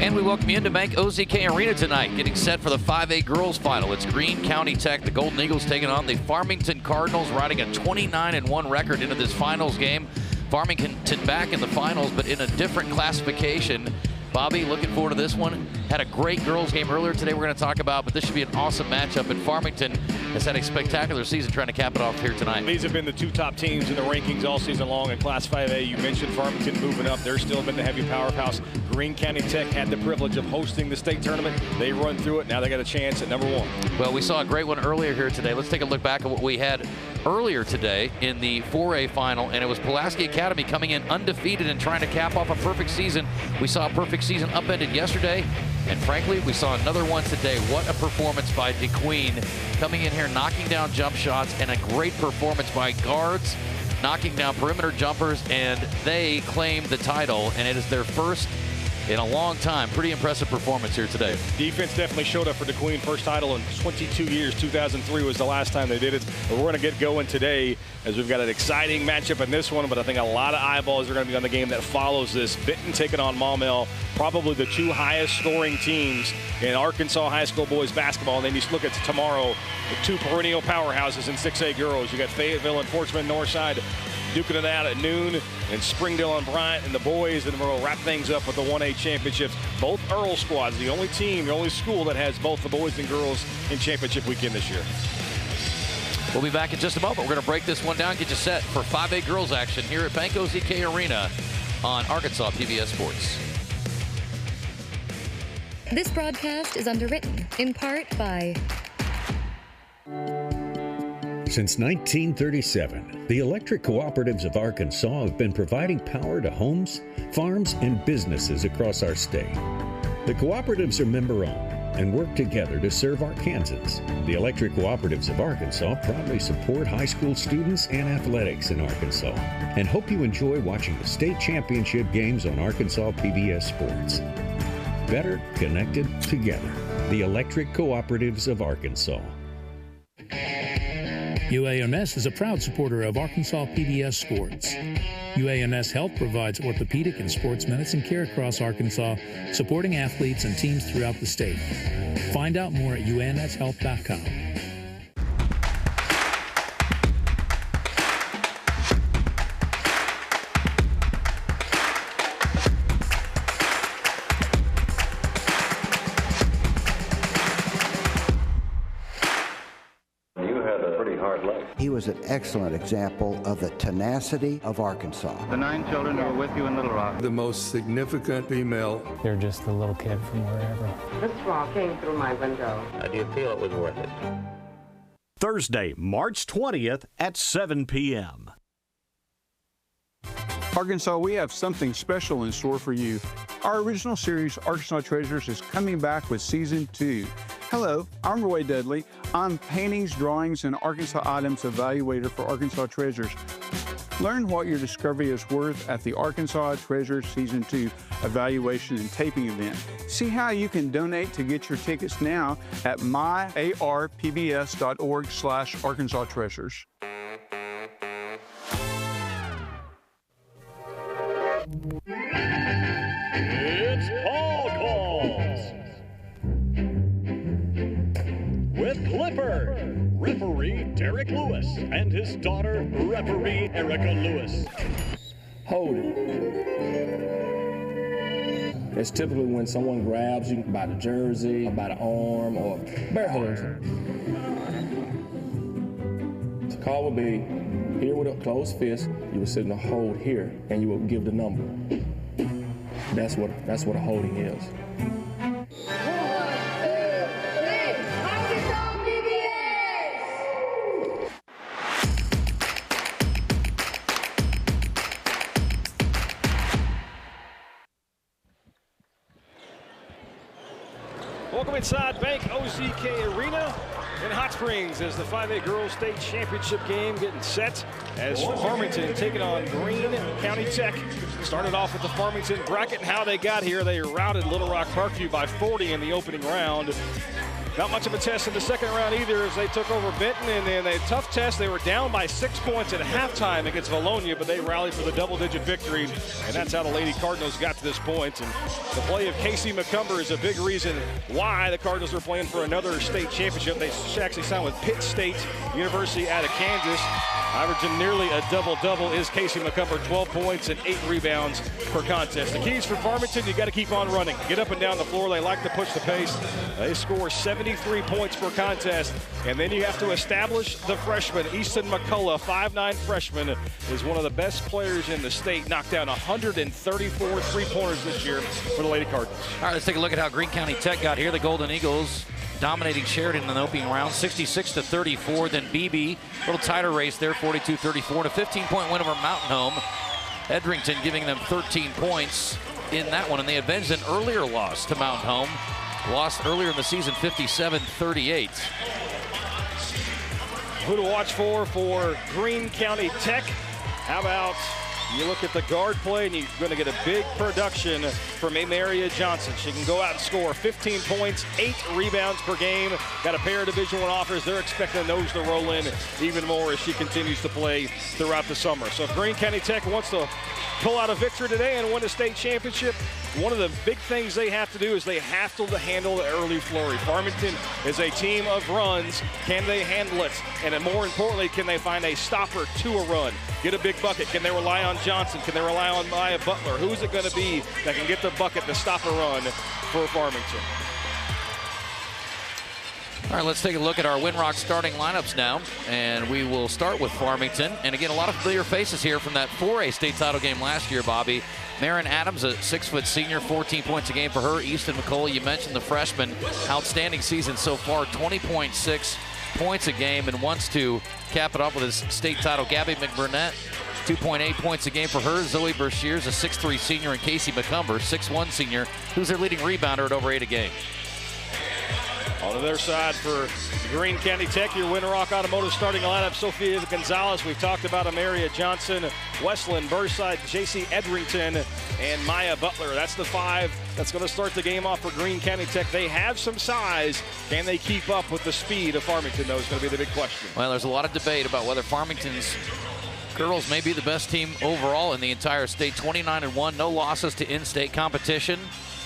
And we welcome you into Bank OZK Arena tonight, getting set for the 5A girls final. It's Greene County Tech, the Golden Eagles, taking on the Farmington Cardinals, riding a 29-1 record into this finals game. Farmington back in the finals, but in a different classification. Bobby, looking forward to this one. Had a great girls game earlier today we're going to talk about, but this should be an awesome matchup. And Farmington has had a spectacular season trying to cap it off here tonight. These have been the two top teams in the rankings all season long in Class 5A. You mentioned Farmington moving up. They're still been the heavy powerhouse. Greene County Tech had the privilege of hosting the state tournament. They run through it. Now they got a chance at #1. Well, we saw a great one earlier here today. Let's take a look back at what we had earlier today in the 4A final, and it was Pulaski Academy coming in undefeated and trying to cap off a perfect season. We saw a perfect season upended yesterday, and frankly, we saw another one today. What a performance by DeQueen, coming in here, knocking down jump shots, and a great performance by guards, knocking down perimeter jumpers, and they claimed the title, and it is their first in a long time. Pretty impressive performance here today. Defense definitely showed up for DeQueen. First title in 22 years. 2003 was the last time they did it. But we're going to get going today as we've got an exciting matchup in this one, but I think a lot of eyeballs are going to be on the game that follows this. Benton taking on Maumelle, probably the two highest scoring teams in Arkansas high school boys basketball. And then you look at tomorrow, the two perennial powerhouses in 6A girls. You got Fayetteville and Portsmouth Northside duking it out at noon, and Springdale and Bryant and the boys, and we'll wrap things up with the 1A championships. Both Earl squads, the only team, the only school that has both the boys and girls in championship weekend this year. We'll be back in just a moment. We're going to break this one down, get you set for 5A girls action here at Bank OZK Arena on Arkansas PBS Sports. This broadcast is underwritten in part by... Since 1937, the electric cooperatives of Arkansas have been providing power to homes, farms, and businesses across our state. The cooperatives are member-owned and work together to serve Arkansans. The electric cooperatives of Arkansas proudly support high school students and athletics in Arkansas and hope you enjoy watching the state championship games on Arkansas PBS Sports. Better connected together. The electric cooperatives of Arkansas. UAMS is a proud supporter of Arkansas PBS Sports. UAMS Health provides orthopedic and sports medicine care across Arkansas, supporting athletes and teams throughout the state. Find out more at UAMShealth.com. He was an excellent example of the tenacity of Arkansas. The 9 children who were with you in Little Rock. The most significant female. They're just a little kid from wherever. The straw came through my window. How do you feel it was worth it? Thursday, March 20th at 7 p.m. Arkansas, we have something special in store for you. Our original series, Arkansas Treasures, is coming back with Season 2. Hello, I'm Roy Dudley. I'm Paintings, Drawings, and Arkansas Items Evaluator for Arkansas Treasures. Learn what your discovery is worth at the Arkansas Treasures Season 2 Evaluation and Taping event. See how you can donate to get your tickets now at myarpbs.org/Arkansas Treasures. It's Paul Calls with Clifford, referee Derek Lewis, and his daughter, referee Erica Lewis. Hold it. It's typically when someone grabs you by the jersey, by the arm, or bear hugs. The call would be here with a closed fist. You would sit in a hold here, and you would give the number. That's what a holding is. Welcome inside Bank OZK Arena in Hot Springs as the 5A Girls State Championship game getting set as Farmington taking on Greene County Tech. Started off with the Farmington bracket and how they got here. They routed Little Rock Parkview by 40 in the opening round. Not much of a test in the second round either, as they took over Benton, and in a tough test, they were down by 6 points at halftime against Valonia, but they rallied for the double-digit victory, and that's how the Lady Cardinals got to this point. And the play of Casey McCumber is a big reason why the Cardinals are playing for another state championship. They actually signed with Pitt State University out of Kansas. Averaging nearly a double-double is Casey McCumber, 12 points and 8 rebounds per contest. The keys for Farmington, you got to keep on running. Get up and down the floor. They like to push the pace. They score 73 points per contest. And then you have to establish the freshman, Easton McCullough, 5'9" freshman, is one of the best players in the state. Knocked down 134 three-pointers this year for the Lady Cardinals. All right, let's take a look at how Greene County Tech got here. The Golden Eagles dominating Sheridan in the opening round, 66-34. Then BB, a little tighter race there, 42-34, and a 15-point win over Mountain Home. Edrington giving them 13 points in that one, and they avenged an earlier loss to Mountain Home. Lost earlier in the season, 57-38. Who to watch for Greene County Tech? How about you look at the guard play, and you're going to get a big production from Amaria Johnson. She can go out and score 15 points, 8 rebounds per game. Got a pair of Division I offers. They're expecting those to roll in even more as she continues to play throughout the summer. So if Greene County Tech wants to pull out a victory today and win a state championship, one of the big things they have to do is they have to handle the early flurry. Farmington is a team of runs. Can they handle it? And then more importantly, can they find a stopper to a run? Get a big bucket. Can they rely on Johnson? Can they rely on Maya Butler? Who is it going to be that can get the bucket to stop a run for Farmington? All right, let's take a look at our Winrock starting lineups now, and we will start with Farmington. And again, a lot of familiar faces here from that 4A state title game last year, Bobby. Marin Adams, a 6-foot senior, 14 points a game for her. Easton McCullough, you mentioned the freshman, outstanding season so far, 20.6 points a game, and wants to cap it off with his state title. Gabby McBurnett, 2.8 points a game for her. Zoe Bershears, a 6'3 senior, and Casey McCumber, 6'1 senior, who's their leading rebounder at over 8 a game. On their side for Greene County Tech, your Winrock Automotive starting lineup, Sophia Gonzalez. We've talked about Amaria Johnson, Westland Burnside, JC Edrington, and Maya Butler. That's the 5 that's going to start the game off for Greene County Tech. They have some size. Can they keep up with the speed of Farmington, though, is going to be the big question. Well, there's a lot of debate about whether Farmington's girls may be the best team overall in the entire state. 29-1, no losses to in-state competition.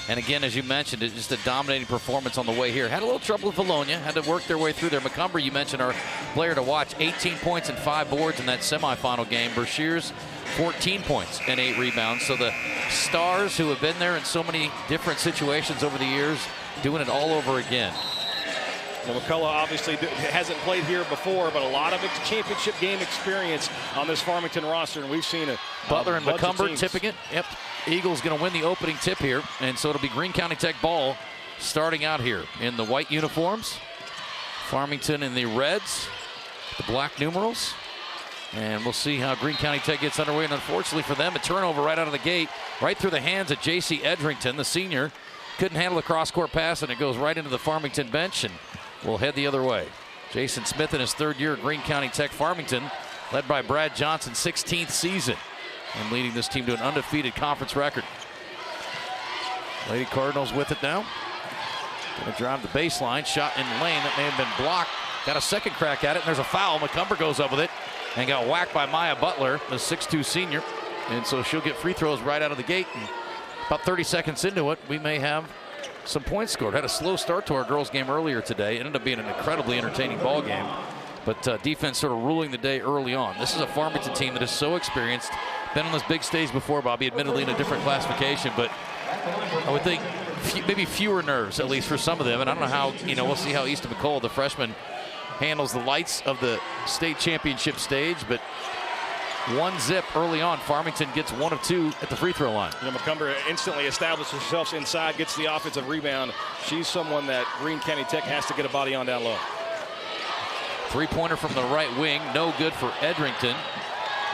And again, as you mentioned, it's just a dominating performance on the way here. Had a little trouble with Valonia, had to work their way through there. McCumber, you mentioned, our player to watch, 18 points and 5 boards in that semifinal game. Bershears, 14 points and 8 rebounds. So the stars who have been there in so many different situations over the years, doing it all over again. Well, McCullough obviously hasn't played here before, but a lot of championship game experience on this Farmington roster, and we've seen it. Butler and McCumber tipping it. Yep. Eagles going to win the opening tip here, and so it'll be Greene County Tech ball starting out here in the white uniforms. Farmington in the reds, the black numerals. And we'll see how Greene County Tech gets underway. And unfortunately for them, a turnover right out of the gate, right through the hands of J.C. Edrington, the senior. Couldn't handle the cross-court pass, and it goes right into the Farmington bench, and we'll head the other way. Jason Smith in his 3rd year at Greene County Tech. Farmington, led by Brad Johnson, 16th season, and leading this team to an undefeated conference record. Lady Cardinals with it now. Going to drive the baseline. Shot in lane that may have been blocked. Got a second crack at it, and there's a foul. McCumber goes up with it and got whacked by Maya Butler, the 6'2 senior. And so she'll get free throws right out of the gate. And about 30 seconds into it, we may have some points scored. Had a slow start to our girls game earlier today. It ended up being an incredibly entertaining ball game. But defense sort of ruling the day early on. This is a Farmington team that is so experienced. Been on this big stage before, Bobby, admittedly in a different classification, but I would think maybe fewer nerves, at least for some of them. And I don't know how, we'll see how Easton McCullough, the freshman, handles the lights of the state championship stage. But 1-zip early on. Farmington gets 1 of 2 at the free throw line. McCumber instantly establishes herself inside, gets the offensive rebound. She's someone that Greene County Tech has to get a body on down low. 3-pointer from the right wing, no good for Edrington.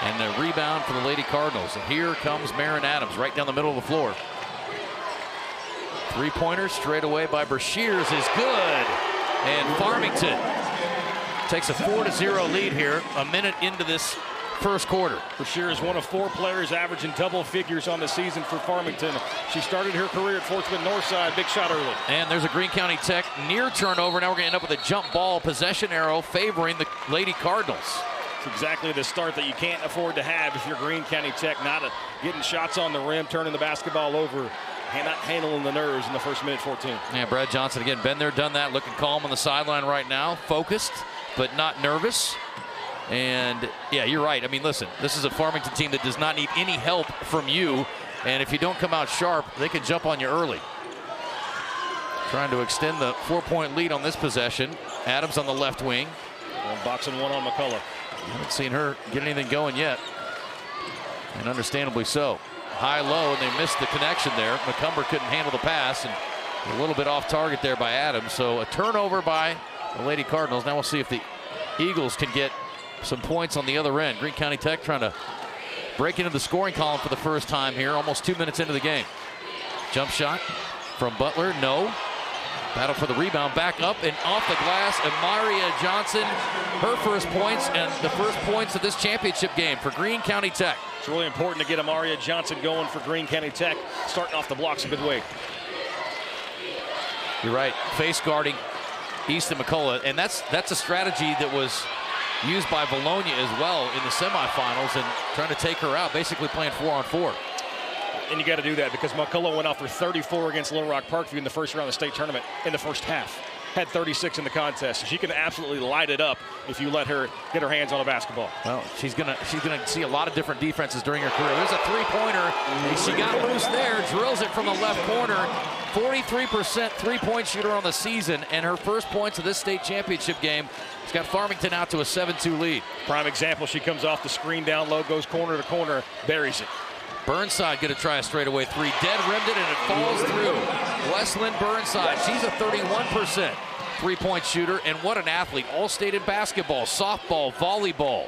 And the rebound for the Lady Cardinals. And here comes Marin Adams right down the middle of the floor. 3-pointer straight away by Bershears is good. And Farmington takes a 4-0 lead here, a minute into this first quarter. Brashear is one of 4 players averaging double figures on the season for Farmington. She started her career at Fort Smith Northside. Big shot early. And there's a Greene County Tech near turnover. Now we're going to end up with a jump ball possession arrow favoring the Lady Cardinals. It's exactly the start that you can't afford to have if you're Greene County Tech, not getting shots on the rim, turning the basketball over, and not handling the nerves in the first minute 14. Yeah, Brad Johnson again, been there, done that, looking calm on the sideline right now, focused but not nervous. And yeah, you're right. I mean, listen, this is a Farmington team that does not need any help from you, and if you don't come out sharp, they can jump on you early. Trying to extend the 4-point lead on this possession. Adams on the left wing. Boxing one on McCullough. Haven't seen her get anything going yet, and understandably so. High-low, and they missed the connection there. McCumber couldn't handle the pass, and a little bit off target there by Adams. So a turnover by the Lady Cardinals. Now we'll see if the Eagles can get some points on the other end. Greene County Tech trying to break into the scoring column for the first time here, almost 2 minutes into the game. Jump shot from Butler, no. Battle for the rebound, back up and off the glass. Amaria Johnson, her first points and the first points of this championship game for Greene County Tech. It's really important to get Amaria Johnson going for Greene County Tech, starting off the blocks a good way. You're right, face guarding Easton McCullough, and that's a strategy that was used by Bologna as well in the semifinals, and trying to take her out, basically playing 4-on-4. And you got to do that because McCullough went off for 34 against Little Rock Parkview in the first round of the state tournament in the first half. Had 36 in the contest. She can absolutely light it up if you let her get her hands on a basketball. Well, she's gonna see a lot of different defenses during her career. There's a three-pointer, and she got loose there, drills it from the left corner. 43% three-point shooter on the season, and her first points of this state championship game. She's got Farmington out to a 7-2 lead. Prime example, she comes off the screen down low, goes corner to corner, buries it. Burnside going to try a straightaway three. Dead rimmed it, and it falls through. Weslyn Burnside, she's a 31% three-point shooter, and what an athlete. All-state in basketball, softball, volleyball.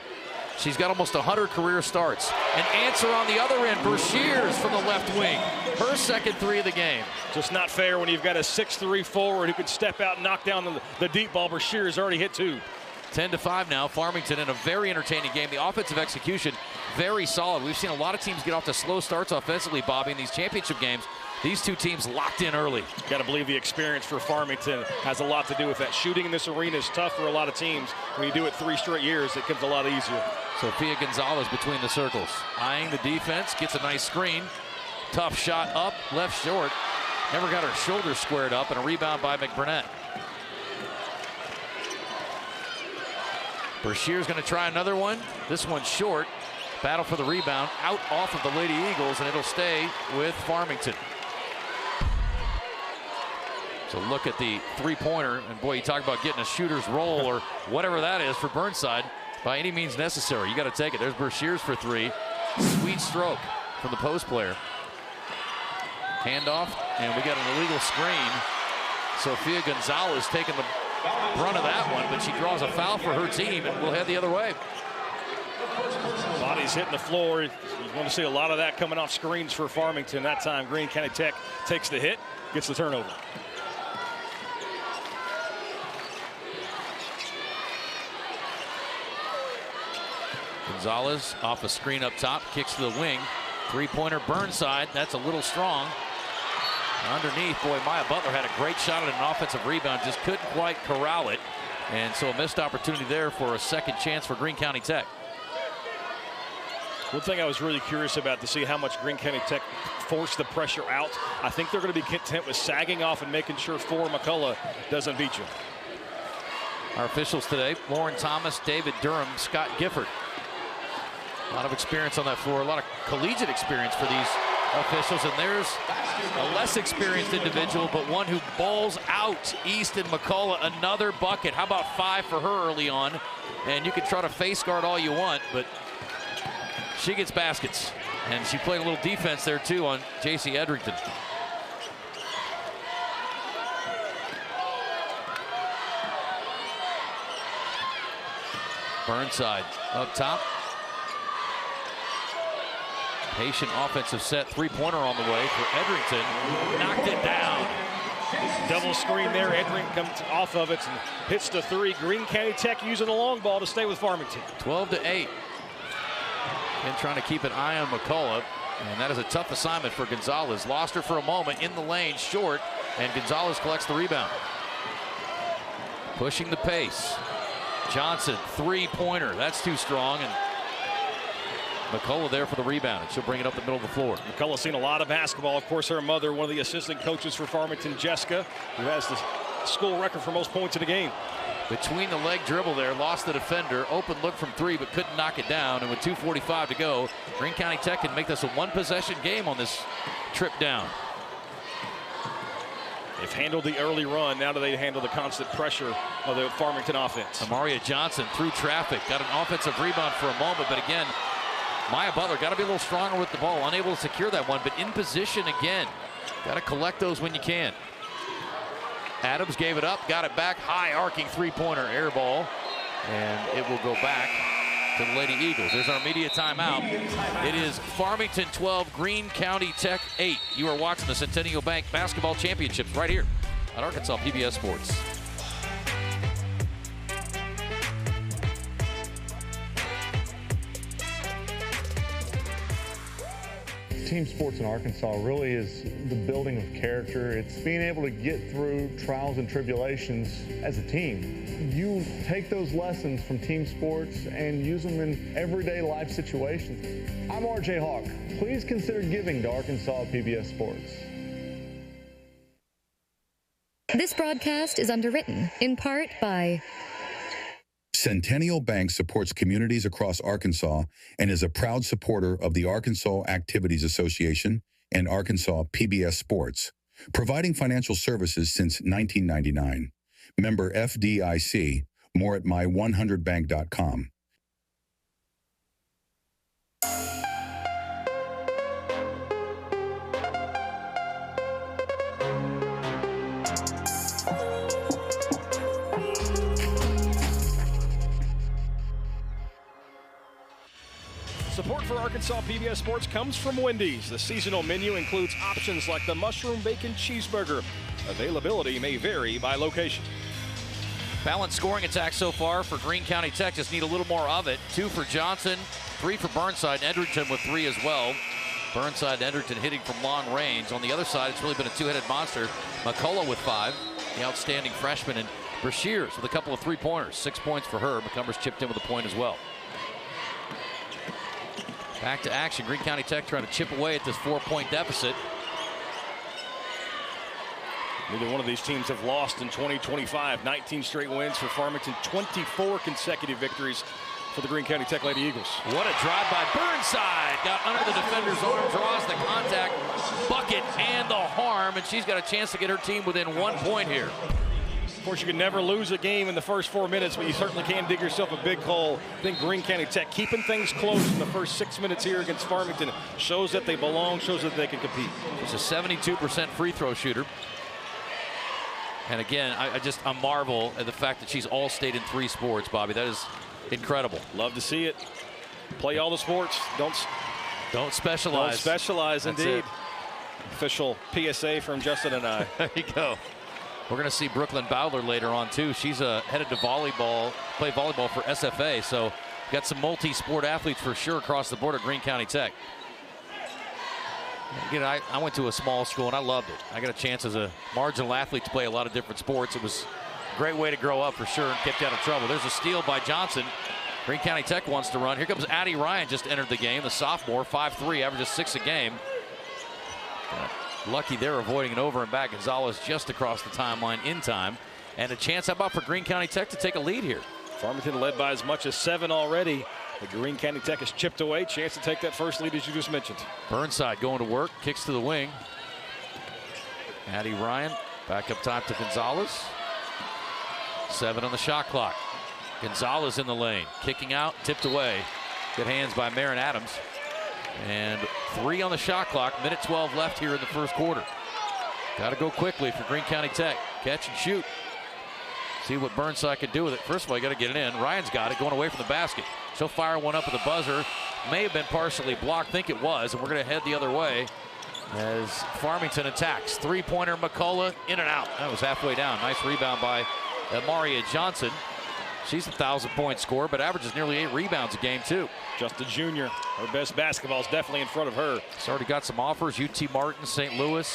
She's got almost 100 career starts. An answer on the other end, Brashears from the left wing. Her second three of the game. Just not fair when you've got a 6'3" forward who can step out and knock down the deep ball. Brashears already hit 2. 10-5 now. Farmington in a very entertaining game. The offensive execution, very solid. We've seen a lot of teams get off to slow starts offensively, Bobby, in these championship games. These two teams locked in early. Got to believe the experience for Farmington has a lot to do with that. Shooting in this arena is tough for a lot of teams. When you do it 3 straight years, it comes a lot easier. Sophia Gonzalez between the circles. Eyeing the defense, gets a nice screen. Tough shot up, left short. Never got her shoulders squared up, and a rebound by McBurnett. Brashear's going to try another one. This one's short. Battle for the rebound. Out off of the Lady Eagles, and it'll stay with Farmington. So look at the three-pointer, and boy, you talk about getting a shooter's roll or whatever that is for Burnside. By any means necessary, you got to take it. There's Brashears for 3. Sweet stroke from the post player. Handoff, and we got an illegal screen. Sophia Gonzalez taking the brunt of that one, but she draws a foul for her team, and we'll head the other way. Bodies hitting the floor. You're going to see a lot of that coming off screens for Farmington. That time, Greene County Tech takes the hit, gets the turnover. Gonzalez off a screen up top, kicks to the wing. Three-pointer Burnside, that's a little strong. Underneath, boy, Maya Butler had a great shot at an offensive rebound, just couldn't quite corral it. And so a missed opportunity there for a second chance for Greene County Tech. One thing I was really curious about to see how much Greene County Tech forced the pressure out. I think they're going to be content with sagging off and making sure McCullough doesn't beat you. Our officials today, Lauren Thomas, David Durham, Scott Gifford. A lot of experience on that floor, a lot of collegiate experience for these officials, and there's a less experienced individual, but one who balls out Easton McCullough. Another bucket. How about 5 for her early on? And you can try to face guard all you want, but she gets baskets. And she played a little defense there too on J.C. Edrington. Burnside up top. Patient offensive set, three-pointer on the way for Edrington. Knocked it down. Double screen there. Edrington comes off of it and hits the 3. Greene County Tech using the long ball to stay with Farmington. 12-8. And trying to keep an eye on McCullough. And that is a tough assignment for Gonzalez. Lost her for a moment in the lane, short, and Gonzalez collects the rebound. Pushing the pace. Johnson, three-pointer. That's too strong. And McCullough there for the rebound. And she'll bring it up the middle of the floor. McCullough's seen a lot of basketball. Of course, her mother, one of the assistant coaches for Farmington, Jessica, who has the school record for most points in a game. Between the leg dribble there, lost the defender. Open look from three, but couldn't knock it down. And with 2:45 to go, Greene County Tech can make this a one-possession game on this trip down. They've handled the early run. Now do they handle the constant pressure of the Farmington offense? Amaria Johnson through traffic. Got an offensive rebound for a moment, but again, Maya Butler got to be a little stronger with the ball. Unable to secure that one, but in position again. Got to collect those when you can. Adams gave it up, got it back, high arcing three-pointer, air ball, and it will go back to the Lady Eagles. There's our media timeout. It is Farmington 12, Greene County Tech 8. You are watching the Centennial Bank Basketball Championships right here on Arkansas PBS Sports. Team sports in Arkansas really is the building of character. It's being able to get through trials and tribulations as a team. You take those lessons from team sports and use them in everyday life situations. I'm RJ Hawk. Please consider giving to Arkansas PBS Sports. This broadcast is underwritten in part by Centennial Bank supports communities across Arkansas and is a proud supporter of the Arkansas Activities Association and Arkansas PBS Sports, providing financial services since 1999. Member FDIC. More at my100bank.com. Support for Arkansas PBS Sports comes from Wendy's. The seasonal menu includes options like the mushroom bacon cheeseburger. Availability may vary by location. Balanced scoring attack so far for Greene County Tech. Just need a little more of it. 2 for Johnson, 3 for Burnside. Edgerton with 3 as well. Burnside and Edgerton hitting from long range. On the other side, it's really been a two-headed monster. McCullough with 5, the outstanding freshman, and Brashears with a couple of three-pointers. 6 points for her. McCumbers chipped in with a point as well. Back to action. Greene County Tech trying to chip away at this 4-point deficit. Neither one of these teams have lost in 2025. 19 straight wins for Farmington. 24 consecutive victories for the Greene County Tech Lady Eagles. What a drive by Burnside. Got under the defender's arm, draws the contact, bucket, and the harm, and she's got a chance to get her team within 1 point here. Of course, you can never lose a game in the first 4 minutes, but you certainly can dig yourself a big hole. I think Greene County Tech keeping things close in the first 6 minutes here against Farmington shows that they belong, shows that they can compete. She's a 72% free throw shooter. And again, I marvel at the fact that she's all state in 3 sports, Bobby. That is incredible. Love to see it. Play all the sports. Don't specialize. Don't specialize, That's indeed. it. Official PSA from Justin and I. There you go. We're going to see Brooklyn Bowler later on, too. She's headed to volleyball, play volleyball for SFA. So got some multi-sport athletes for sure across the board at Greene County Tech. Again, I went to a small school, and I loved it. I got a chance as a marginal athlete to play a lot of different sports. It was a great way to grow up for sure and kept you out of trouble. There's a steal by Johnson. Greene County Tech wants to run. Here comes Addie Ryan, just entered the game, the sophomore, 5'3", averages 6 a game. Lucky they're avoiding an over and back. Gonzalez just across the timeline in time. And a chance, how about for Greene County Tech to take a lead here? Farmington led by as much as 7 already. The Greene County Tech has chipped away. Chance to take that first lead as you just mentioned. Burnside going to work, kicks to the wing. Addie Ryan back up top to Gonzalez. 7 on the shot clock. Gonzalez in the lane, kicking out, tipped away. Good hands by Marin Adams. And 3 on the shot clock. Minute 12 left here in the first quarter. Got to go quickly for Greene County Tech. Catch and shoot. See what Burnside can do with it. First of all, you got to get it in. Ryan's got it going away from the basket. She'll fire one up at the buzzer. May have been partially blocked. Think it was. And we're going to head the other way as Farmington attacks. 3-pointer McCullough in and out. That was halfway down. Nice rebound by Amaria Johnson. She's a 1,000-point scorer, but averages nearly 8 rebounds a game, too. Just a junior. Her best basketball is definitely in front of her. She's already got some offers. UT Martin, St. Louis.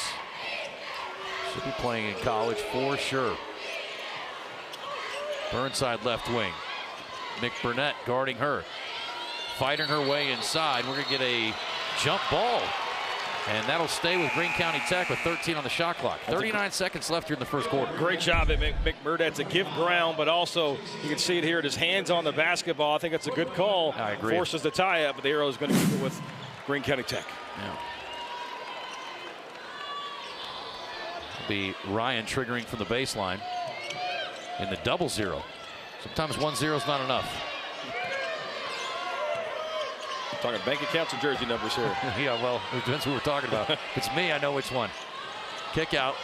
She'll be playing in college for sure. Burnside left wing. Mick Burnett guarding her. Fighting her way inside. We're going to get a jump ball. And that'll stay with Greene County Tech with 13 on the shot clock. 39 seconds left here in the first quarter. Great job at Mick Burnett to give ground, but also you can see it here. His hands on the basketball. I think that's a good call. I agree. Forces the tie up, but the arrow is going to keep it with Greene County Tech. Yeah. It'll be Ryan triggering from the baseline in the 0-0. Sometimes 1-0 is not enough. Talking bank accounts or jersey numbers here. Yeah, well, it depends who we're talking about. If it's me, I know which one. Kick out.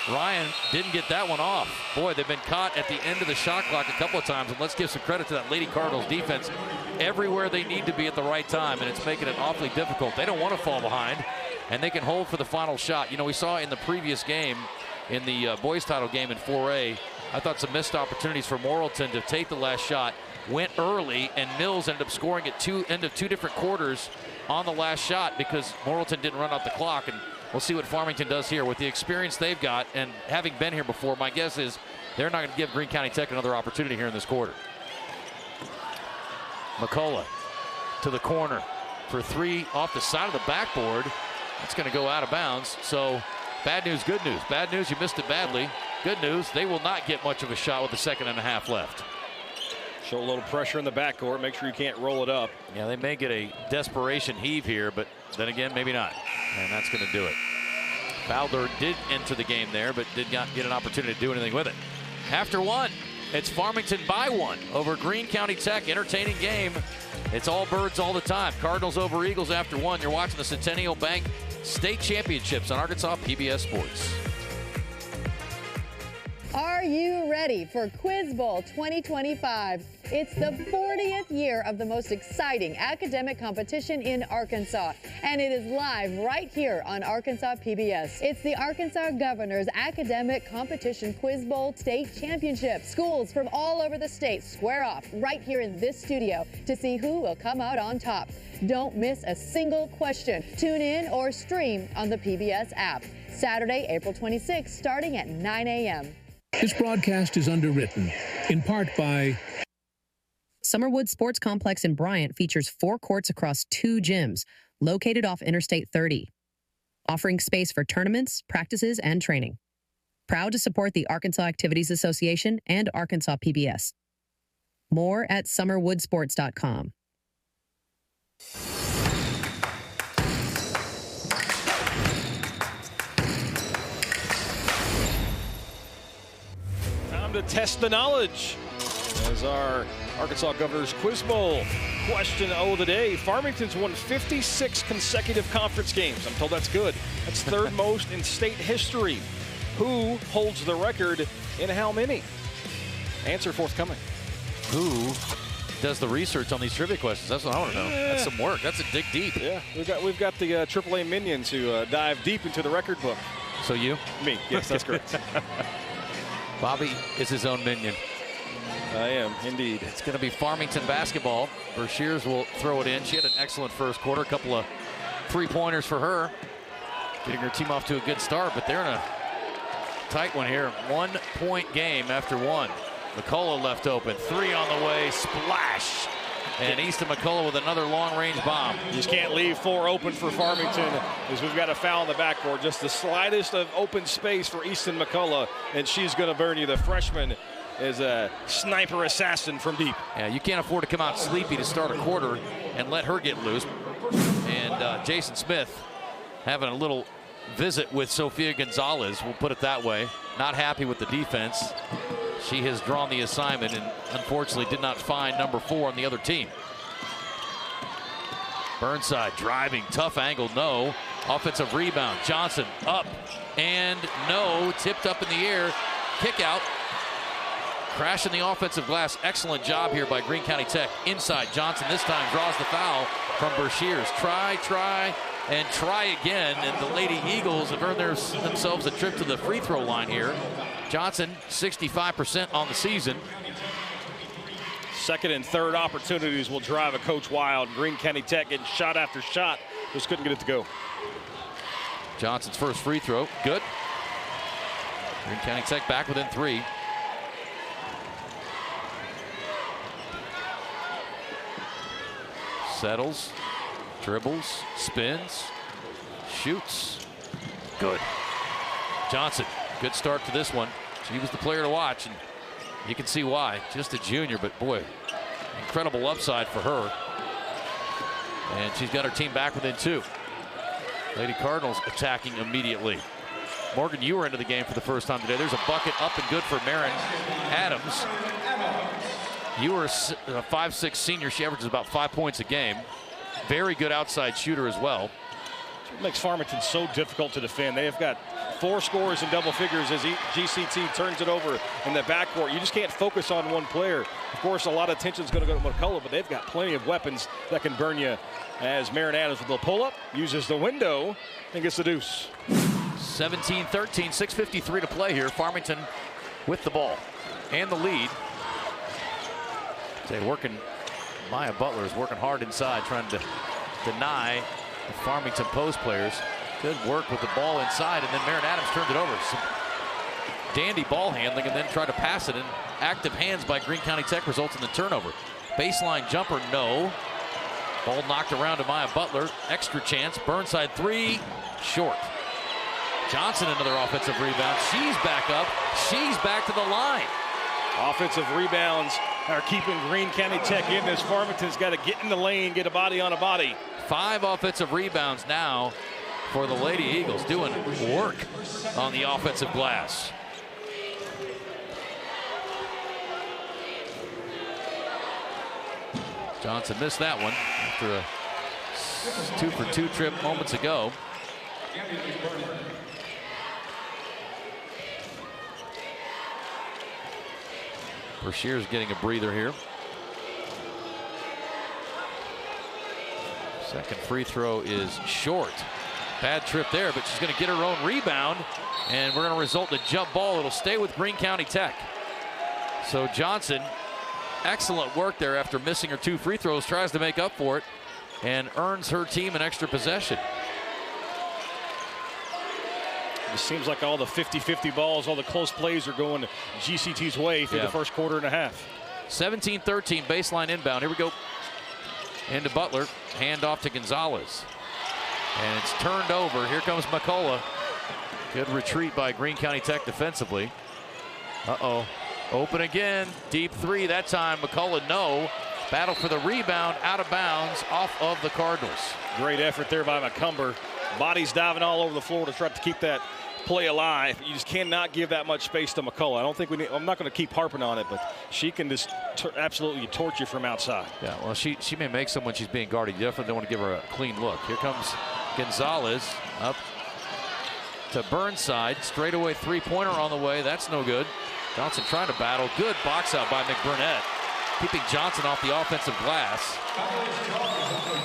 Ryan didn't get that one off. Boy, they've been caught at the end of the shot clock a couple of times, and let's give some credit to that Lady Cardinals defense. Everywhere they need to be at the right time, and it's making it awfully difficult. They don't want to fall behind, and they can hold for the final shot. You know, we saw in the previous game, in the boys title game in 4A, I thought some missed opportunities for Morrilton to take the last shot. Went early, and Mills ended up scoring at end of 2 different quarters on the last shot because Morrilton didn't run out the clock. And we'll see what Farmington does here with the experience they've got. And having been here before, my guess is they're not going to give Greene County Tech another opportunity here in this quarter. McCullough to the corner for 3 off the side of the backboard. That's going to go out of bounds. So bad news, good news. Bad news, you missed it badly. Good news, they will not get much of a shot with a 2.5 left. Show a little pressure in the backcourt. Make sure you can't roll it up. Yeah, they may get a desperation heave here, but then again, maybe not. And that's going to do it. Bowdler did enter the game there, but did not get an opportunity to do anything with it. After 1, it's Farmington by 1 over Greene County Tech. Entertaining game. It's all birds all the time. Cardinals over Eagles after 1. You're watching the Centennial Bank State Championships on Arkansas PBS Sports. Are you ready for Quiz Bowl 2025? It's the 40th year of the most exciting academic competition in Arkansas, and it is live right here on Arkansas PBS. It's the Arkansas Governor's Academic Competition Quiz Bowl State Championship. Schools from all over the state square off right here in this studio to see who will come out on top. Don't miss a single question. Tune in or stream on the PBS app. Saturday, April 26th, starting at 9 a.m. This broadcast is underwritten, in part by... Summerwood Sports Complex in Bryant features 4 courts across 2 gyms, located off Interstate 30, offering space for tournaments, practices, and training. Proud to support the Arkansas Activities Association and Arkansas PBS. More at summerwoodsports.com. Time to test the knowledge as our Arkansas Governor's Quiz Bowl question of the day. Farmington's won 56 consecutive conference games. I'm told that's good. That's 3rd most in state history. Who holds the record and how many? Answer forthcoming. Who does the research on these trivia questions? That's what I want to know. That's some work. That's a dig deep. Yeah, we've got the AAA minions who dive deep into the record book. So you? Me. Yes, that's correct. Bobby is his own minion. I am, indeed. It's going to be Farmington basketball. Bershears will throw it in. She had an excellent first quarter. A couple of 3-pointers for her. Getting her team off to a good start, but they're in a tight one here. 1-point game after 1. McCullough left open. 3 on the way. Splash. And Easton McCullough with another long-range bomb. You just can't leave 4 open for Farmington as we've got a foul in the backcourt. Just the slightest of open space for Easton McCullough, and she's going to burn you. The freshman is a sniper assassin from deep. Yeah, you can't afford to come out sleepy to start a quarter and let her get loose. And Jason Smith having a little visit with Sofia Gonzalez, we'll put it that way. Not happy with the defense. She has drawn the assignment and unfortunately did not find number 4 on the other team. Burnside driving, tough angle, no. Offensive rebound, Johnson up and no. Tipped up in the air, kick out. Crashing the offensive glass. Excellent job here by Greene County Tech. Inside, Johnson this time draws the foul from Bershears. Try, and try again. And the Lady Eagles have earned themselves a trip to the free throw line here. Johnson, 65% on the season. Second and third opportunities will drive a coach wild. Greene County Tech getting shot after shot. Just couldn't get it to go. Johnson's first free throw, good. Greene County Tech back within 3. Settles, dribbles, spins, shoots. Good. Johnson, good start to this one. She was the player to watch, and you can see why. Just a junior, but boy, incredible upside for her. And she's got her team back within 2. Lady Cardinals attacking immediately. Morgan, you were into the game for the first time today. There's a bucket up and good for Marin Adams. You were a 5'6" senior. She averages about 5 points a game. Very good outside shooter as well. It makes Farmington so difficult to defend. They have got 4 scores in double figures as GCT turns it over in the backcourt. You just can't focus on one player. Of course, a lot of attention is going to go to McCullough, but they've got plenty of weapons that can burn you. As Marin Adams with a pull-up, uses the window and gets the deuce. 17-13, 6:53 to play here. Farmington with the ball and the lead. They're working. Maya Butler is working hard inside, trying to deny the Farmington post players. Good work with the ball inside, and then Marin Adams turned it over. Some dandy ball handling, and then tried to pass it. And active hands by Greene County Tech results in the turnover. Baseline jumper, no. Ball knocked around to Maya Butler. Extra chance. Burnside 3, short. Johnson another offensive rebound. She's back up. She's back to the line. Offensive rebounds are keeping Greene County Tech in this. Farmington's got to get in the lane, get a body on a body. 5 offensive rebounds now for the Lady Eagles, doing work on the offensive glass. Johnson missed that one after a 2-for-2 trip moments ago. Brashear's getting a breather here. Second free throw is short. Bad trip there, but she's going to get her own rebound, and we're going to result in a jump ball. It'll stay with Greene County Tech. So Johnson, excellent work there after missing her 2 free throws, tries to make up for it and earns her team an extra possession. It seems like all the 50-50 balls, all the close plays are going GCT's way through the first quarter and a half. 17-13 baseline inbound. Here we go. Into Butler. Hand off to Gonzalez. And it's turned over. Here comes McCullough. Good retreat by Greene County Tech defensively. Uh-oh. Open again. Deep 3 that time. McCullough, no. Battle for the rebound. Out of bounds. Off of the Cardinals. Great effort there by McCumber. Bodies diving all over the floor to try to keep that play alive. You just cannot give that much space to McCullough. I don't think we need. I'm not going to keep harping on it, but she can just absolutely torch you from outside. Yeah, well, she may make some when she's being guarded. You definitely don't want to give her a clean look. Here comes Gonzalez up to Burnside. Straightaway 3-pointer on the way. That's no good. Johnson trying to battle. Good box out by McBurnett, keeping Johnson off the offensive glass.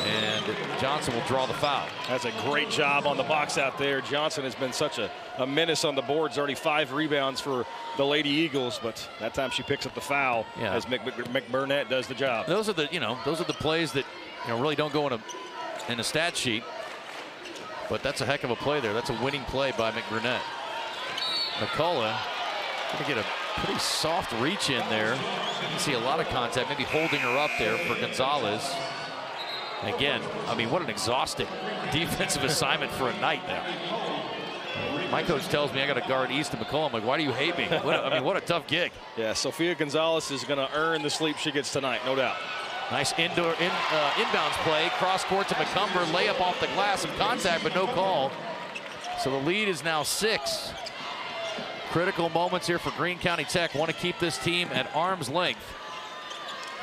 And Johnson will draw the foul. That's a great job on the box out there. Johnson has been such a menace on the boards. Already 5 rebounds for the Lady Eagles, but that time she picks up the foul as McBurnett does the job. Those are the those are the plays that really don't go in a stat sheet. But that's a heck of a play there. That's a winning play by McBurnett. McCullough going to get a pretty soft reach in there. You can see a lot of contact, maybe holding her up there for Gonzalez. Again, I mean, what an exhausting defensive assignment for a night now. My coach tells me I got to guard Easton McCullough. I'm like, why do you hate me? What a tough gig. Yeah, Sophia Gonzalez is going to earn the sleep she gets tonight, no doubt. Nice inbounds play. Cross court to McCumber. Layup off the glass. Some contact, but no call. So the lead is now 6. Critical moments here for Greene County Tech. Want to keep this team at arm's length.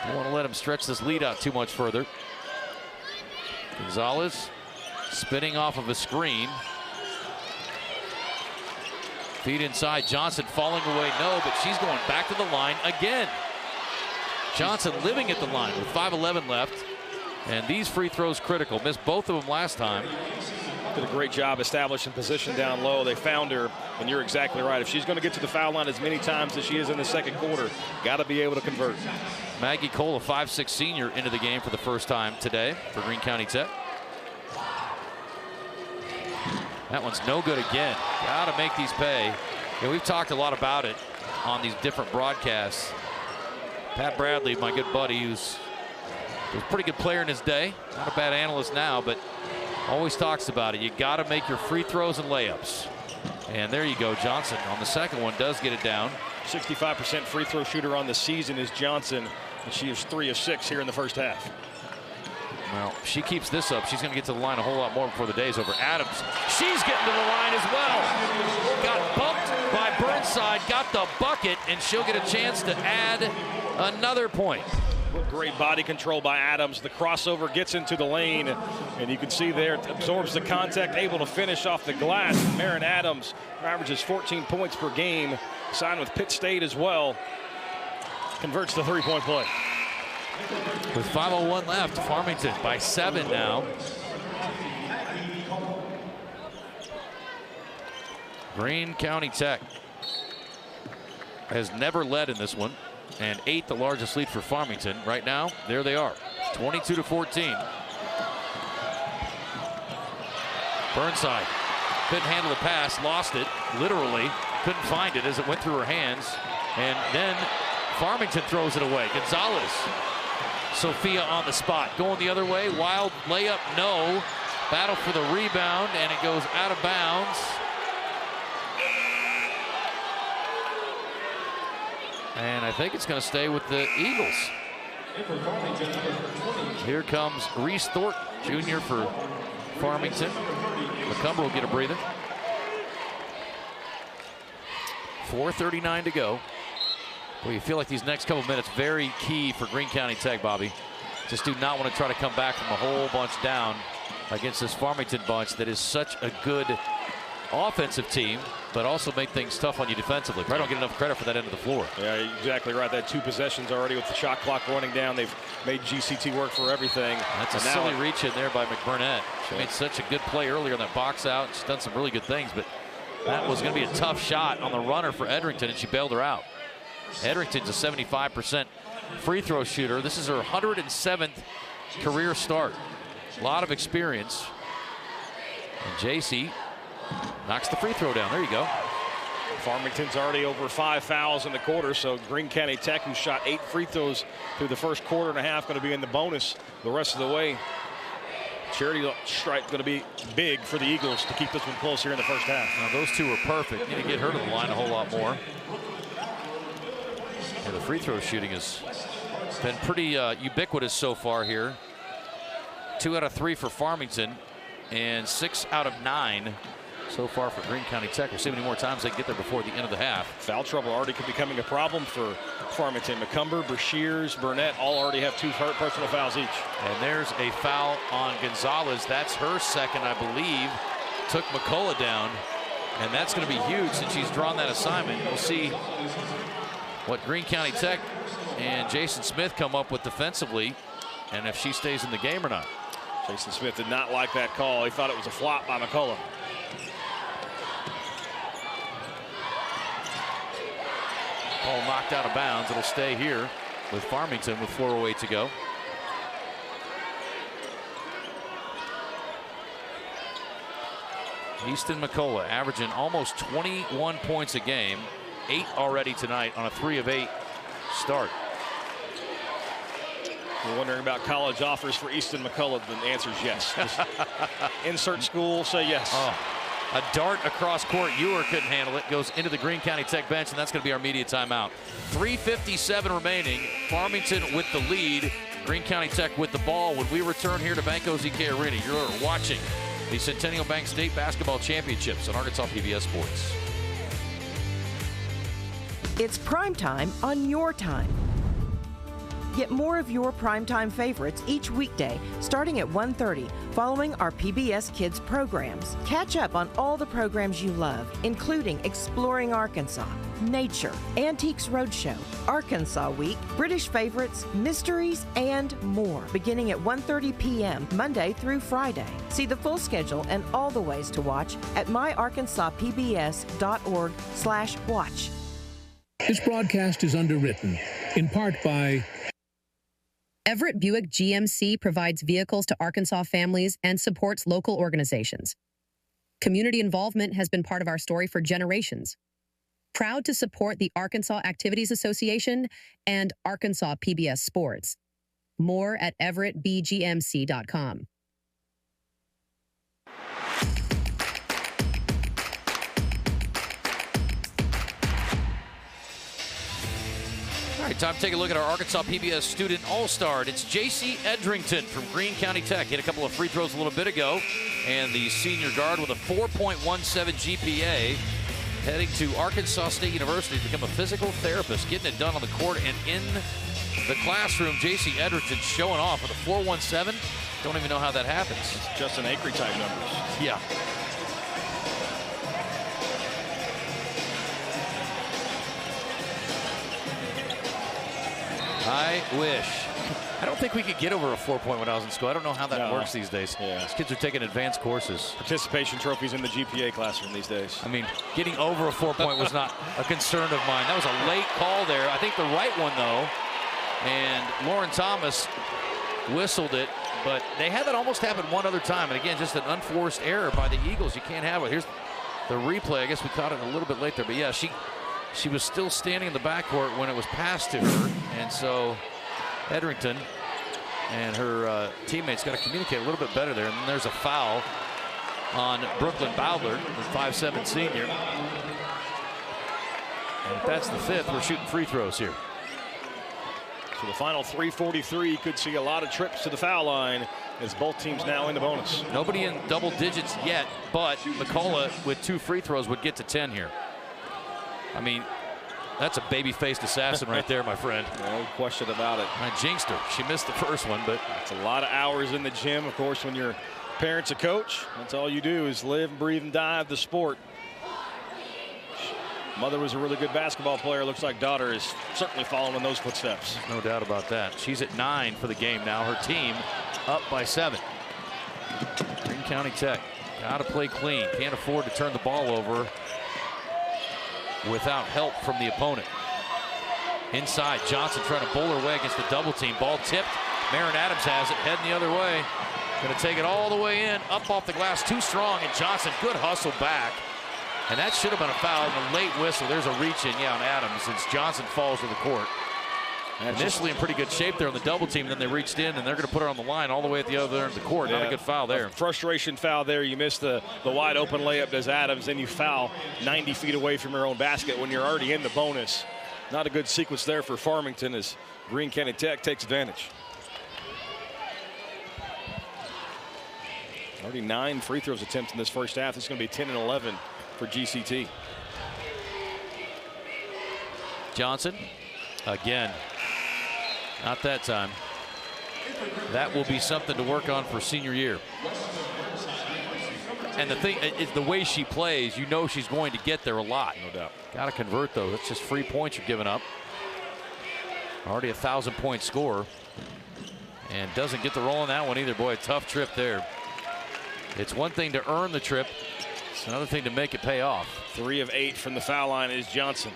Don't want to let them stretch this lead out too much further. Gonzalez spinning off of a screen. Feet inside. Johnson falling away. No, but she's going back to the line again. Johnson living at the line with 5:11 left. And these free throws critical. Missed both of them last time. Did a great job establishing position down low. They found her, and you're exactly right. If she's going to get to the foul line as many times as she is in the second quarter, got to be able to convert. Maggie Cole, a 5'6" senior, into the game for the first time today for Greene County Tech. That one's no good again. Got to make these pay. Yeah, we've talked a lot about it on these different broadcasts. Pat Bradley, my good buddy, who's a pretty good player in his day, not a bad analyst now, but always talks about it. You got to make your free throws and layups. And there you go. Johnson on the second one does get it down. 65% free throw shooter on the season is Johnson, and she is 3 of 6 here in the first half. Well, if she keeps this up, she's going to get to the line a whole lot more before the day's over. Adams, she's getting to the line as well. Got bumped by Burnside, got the bucket, and she'll get a chance to add another point. Great body control by Adams. The crossover gets into the lane, and you can see there it absorbs the contact, able to finish off the glass. Marin Adams averages 14 points per game, signed with Pitt State as well. Converts the three-point play. With 5:01 left, Farmington by 7 now. Greene County Tech has never led in this one, and 8 the largest lead for Farmington. Right now, there they are, 22-14. Burnside couldn't handle the pass, lost it, literally couldn't find it as it went through her hands, and then Farmington throws it away. Gonzalez, Sophia on the spot, going the other way, wild layup, no. Battle for the rebound, and it goes out of bounds. And I think it's going to stay with the Eagles. Here comes Reese Thornton, junior for Farmington. McCumber will get a breather. 4:39 to go. Well, you feel like these next couple minutes very key for Greene County Tech, Bobby. Just do not want to try to come back from a whole bunch down against this Farmington bunch that is such a good offensive team, but also make things tough on you defensively. Probably don't get enough credit for that end of the floor. Yeah, you're exactly right. That 2 possessions already with the shot clock running down. They've made GCT work for everything. That's a silly reach in there by McBurnett. She made such a good play earlier on that box out. She's done some really good things, but that was going to be a tough shot on the runner for Edrington, and she bailed her out. Edrington's a 75% free throw shooter. This is her 107th career start. A lot of experience. And JC knocks the free throw down. There you go. Farmington's already over 5 fouls in the quarter, so Greene County Tech, who shot 8 free throws through the first quarter and a half, going to be in the bonus the rest of the way. Charity strike going to be big for the Eagles to keep this one close here in the first half. Now those two are perfect. Need to get her to the line a whole lot more. And the free throw shooting has been pretty ubiquitous so far here. 2 out of 3 for Farmington, and 6 out of 9 so far for Greene County Tech. We'll see how many more times they can get there before the end of the half. Foul trouble already becoming a problem for Farmington. McCumber, Brashears, Burnett all already have 2 personal fouls each. And there's a foul on Gonzalez. That's her second, I believe. Took McCullough down, and that's going to be huge since she's drawn that assignment. We'll see what Greene County Tech and Jason Smith come up with defensively, and if she stays in the game or not. Jason Smith did not like that call. He thought it was a flop by McCullough. Ball knocked out of bounds. It'll stay here with Farmington with 4:08 to go. Easton McCullough averaging almost 21 points a game. 8 already tonight on a 3 of 8 start. You're wondering about college offers for Easton McCullough, the answer is yes. Insert school, say yes. Oh, a dart across court. Ewer couldn't handle it. Goes into the Greene County Tech bench, and that's going to be our media timeout. 3:57 remaining. Farmington with the lead. Greene County Tech with the ball. When we return here to Banco ZK Arena, you're watching the Centennial Bank State Basketball Championships on Arkansas PBS Sports. It's prime time on your time. Get more of your primetime favorites each weekday starting at 1:30 following our PBS Kids programs. Catch up on all the programs you love, including Exploring Arkansas, Nature, Antiques Roadshow, Arkansas Week, British Favorites, Mysteries, and more, beginning at 1:30 p.m. Monday through Friday. See the full schedule and all the ways to watch at myarkansaspbs.org/watch. This broadcast is underwritten, in part by Everett Buick GMC provides vehicles to Arkansas families and supports local organizations. Community involvement has been part of our story for generations. Proud to support the Arkansas Activities Association and Arkansas PBS Sports. More at everettbgmc.com. All right, time to take a look at our Arkansas PBS Student All-Star. It's J.C. Edrington from Greene County Tech. Hit a couple of free throws a little bit ago. And the senior guard with a 4.17 GPA heading to Arkansas State University to become a physical therapist, getting it done on the court and in the classroom. J.C. Edrington showing off with a 4.17. Don't even know how that happens. It's Justin Acree type numbers. Yeah. I wish. I don't think we could get over a 4 point when I was in school. I don't know how that works these days. Yeah. These kids are taking advanced courses. Participation trophies in the GPA classroom these days. I mean, getting over a 4 point was not a concern of mine. That was a late call there. I think the right one, though. And Lauren Thomas whistled it, but they had that almost happen one other time. And again, just an unforced error by the Eagles. You can't have it. Here's the replay. I guess we caught it a little bit late there. But yeah, she was still standing in the backcourt when it was passed to her. And so Edrington and her teammates got to communicate a little bit better there. And then there's a foul on Brooklyn Bowdler, the 5'7" senior. And if that's the fifth, we're shooting free throws here. So the final 3:43 could see a lot of trips to the foul line as both teams now in the bonus. Nobody in double digits yet, but McCullough with 2 free throws would get to 10 here. I mean, that's a baby-faced assassin right there, my friend. No question about it. I jinxed her. She missed the first one, but it's a lot of hours in the gym. Of course, when your parent's a coach, that's all you do is live, breathe, and die the sport. Mother was a really good basketball player. Looks like daughter is certainly following in those footsteps. No doubt about that. She's at 9 for the game now. Her team up by 7. Greene County Tech got to play clean. Can't afford to turn the ball over without help from the opponent. Inside, Johnson trying to bowl her way against the double team. Ball tipped. Marin Adams has it, heading the other way. Going to take it all the way in, up off the glass, too strong, and Johnson, good hustle back. And that should have been a foul. And a late whistle. There's a reach in, on Adams, since Johnson falls to the court. Initially in pretty good shape there on the double team, then they reached in, and they're going to put her on the line all the way at the other end of the court. Not a good foul there. Frustration foul there. You missed the wide open layup, does Adams, then you foul 90 feet away from your own basket when you're already in the bonus. Not a good sequence there for Farmington as Greene County Tech takes advantage. Already 9 free throws attempts in this first half. This is going to be 10 and 11 for GCT. Johnson again. Not that time. That will be something to work on for senior year. And the thing is, the way she plays, you know she's going to get there a lot. No doubt. Got to convert, though. That's just free points you're giving up. Already a 1,000-point scorer. And doesn't get the roll on that one either. Boy, a tough trip there. It's one thing to earn the trip. It's another thing to make it pay off. 3 of 8 from the foul line is Johnson.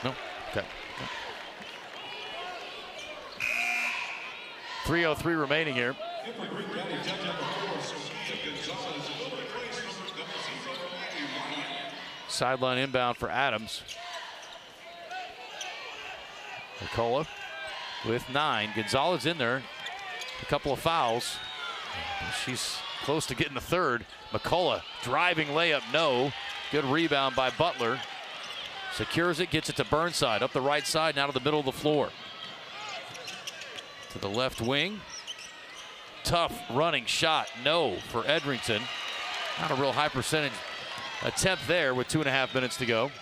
No. Okay. 3:03 remaining here. Sideline inbound for Adams. McCullough with 9. Gonzalez in there. A couple of fouls. She's close to getting the third. McCullough driving layup, no. Good rebound by Butler. Secures it, gets it to Burnside. Up the right side, now to the middle of the floor. To the left wing. Tough running shot, no for Edrington. Not a real high percentage attempt there with 2.5 minutes to go.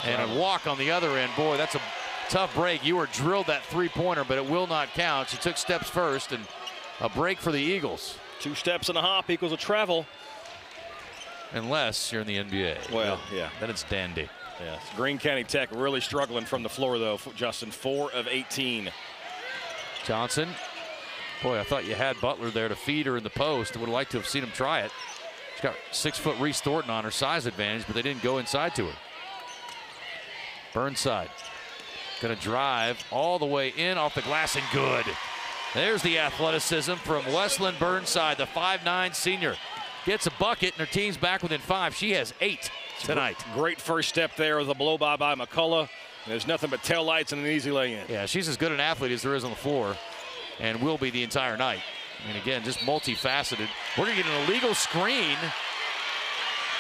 And a walk on the other end. Boy, that's a tough break. You were drilled that three-pointer, but it will not count. She took steps first, and a break for the Eagles. 2 steps and a hop equals a travel. Unless you're in the NBA. Well, yeah. Then it's dandy. Yeah. Greene County Tech really struggling from the floor, though. Justin, 4 of 18. Johnson. Boy, I thought you had Butler there to feed her in the post. I would have liked to have seen him try it. She's got 6-foot Reese Thornton on her size advantage, but they didn't go inside to her. Burnside going to drive all the way in off the glass and good. There's the athleticism from Wesleyan Burnside, the 5'9" senior. Gets a bucket, and her team's back within 5. She has 8 tonight. Great first step there with a blow-by by McCullough. There's nothing but tail lights and an easy lay-in. Yeah, she's as good an athlete as there is on the floor, and will be the entire night. And again, just multifaceted. We're going to get an illegal screen.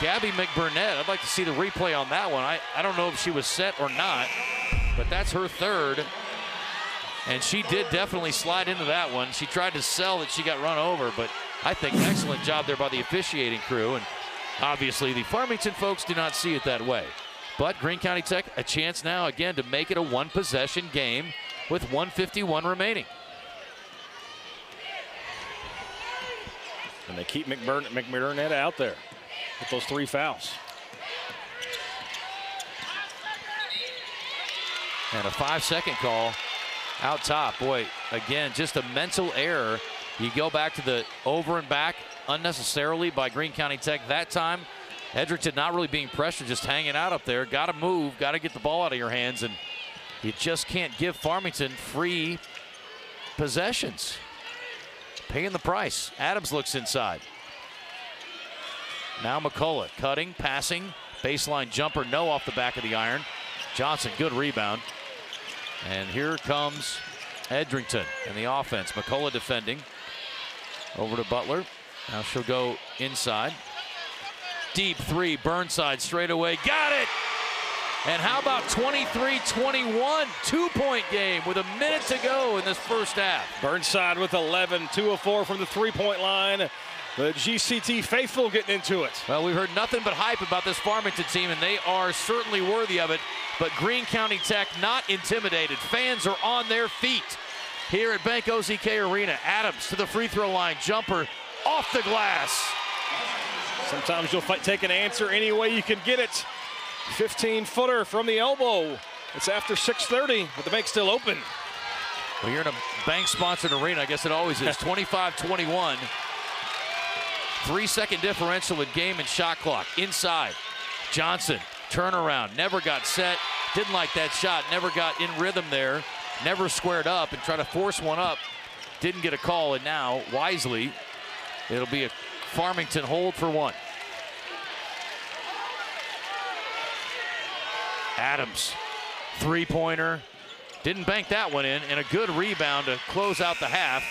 Gabby McBurnett, I'd like to see the replay on that one. I don't know if she was set or not, but that's her third. And she did definitely slide into that one. She tried to sell that she got run over, but I think excellent job there by the officiating crew. And obviously the Farmington folks do not see it that way. But Greene County Tech, a chance now again to make it a one-possession game with 1:51 remaining. And they keep McBurnett out there with those 3 fouls. And a 5-second call out top. Boy, again, just a mental error. You go back to the over and back unnecessarily by Greene County Tech that time. Edgerton not really being pressured, just hanging out up there. Got to move, got to get the ball out of your hands, and you just can't give Farmington free possessions. Paying the price. Adams looks inside. Now McCullough cutting, passing, baseline jumper, no off the back of the iron. Johnson, good rebound. And here comes Edrington in the offense. McCullough defending. Over to Butler. Now she'll go inside. Deep 3, Burnside straight away. Got it! And how about 23-21, 2-point game with a minute to go in this first half. Burnside with 11, 2 of 4 from the 3-point line. The GCT faithful getting into it. Well, we've heard nothing but hype about this Farmington team, and they are certainly worthy of it. But Greene County Tech not intimidated. Fans are on their feet here at Bank OZK Arena. Adams to the free throw line, jumper off the glass. Sometimes you'll take an answer any way you can get it. 15-footer from the elbow. It's after 6:30, but the bank's still open. Well, you're in a bank-sponsored arena. I guess it always is. 25-21. 3-second differential in game and shot clock. Inside. Johnson, turnaround. Never got set. Didn't like that shot. Never got in rhythm there. Never squared up and tried to force one up. Didn't get a call, and now, wisely, it'll be a Farmington hold for 1. Adams, three-pointer. Didn't bank that one in, and a good rebound to close out the half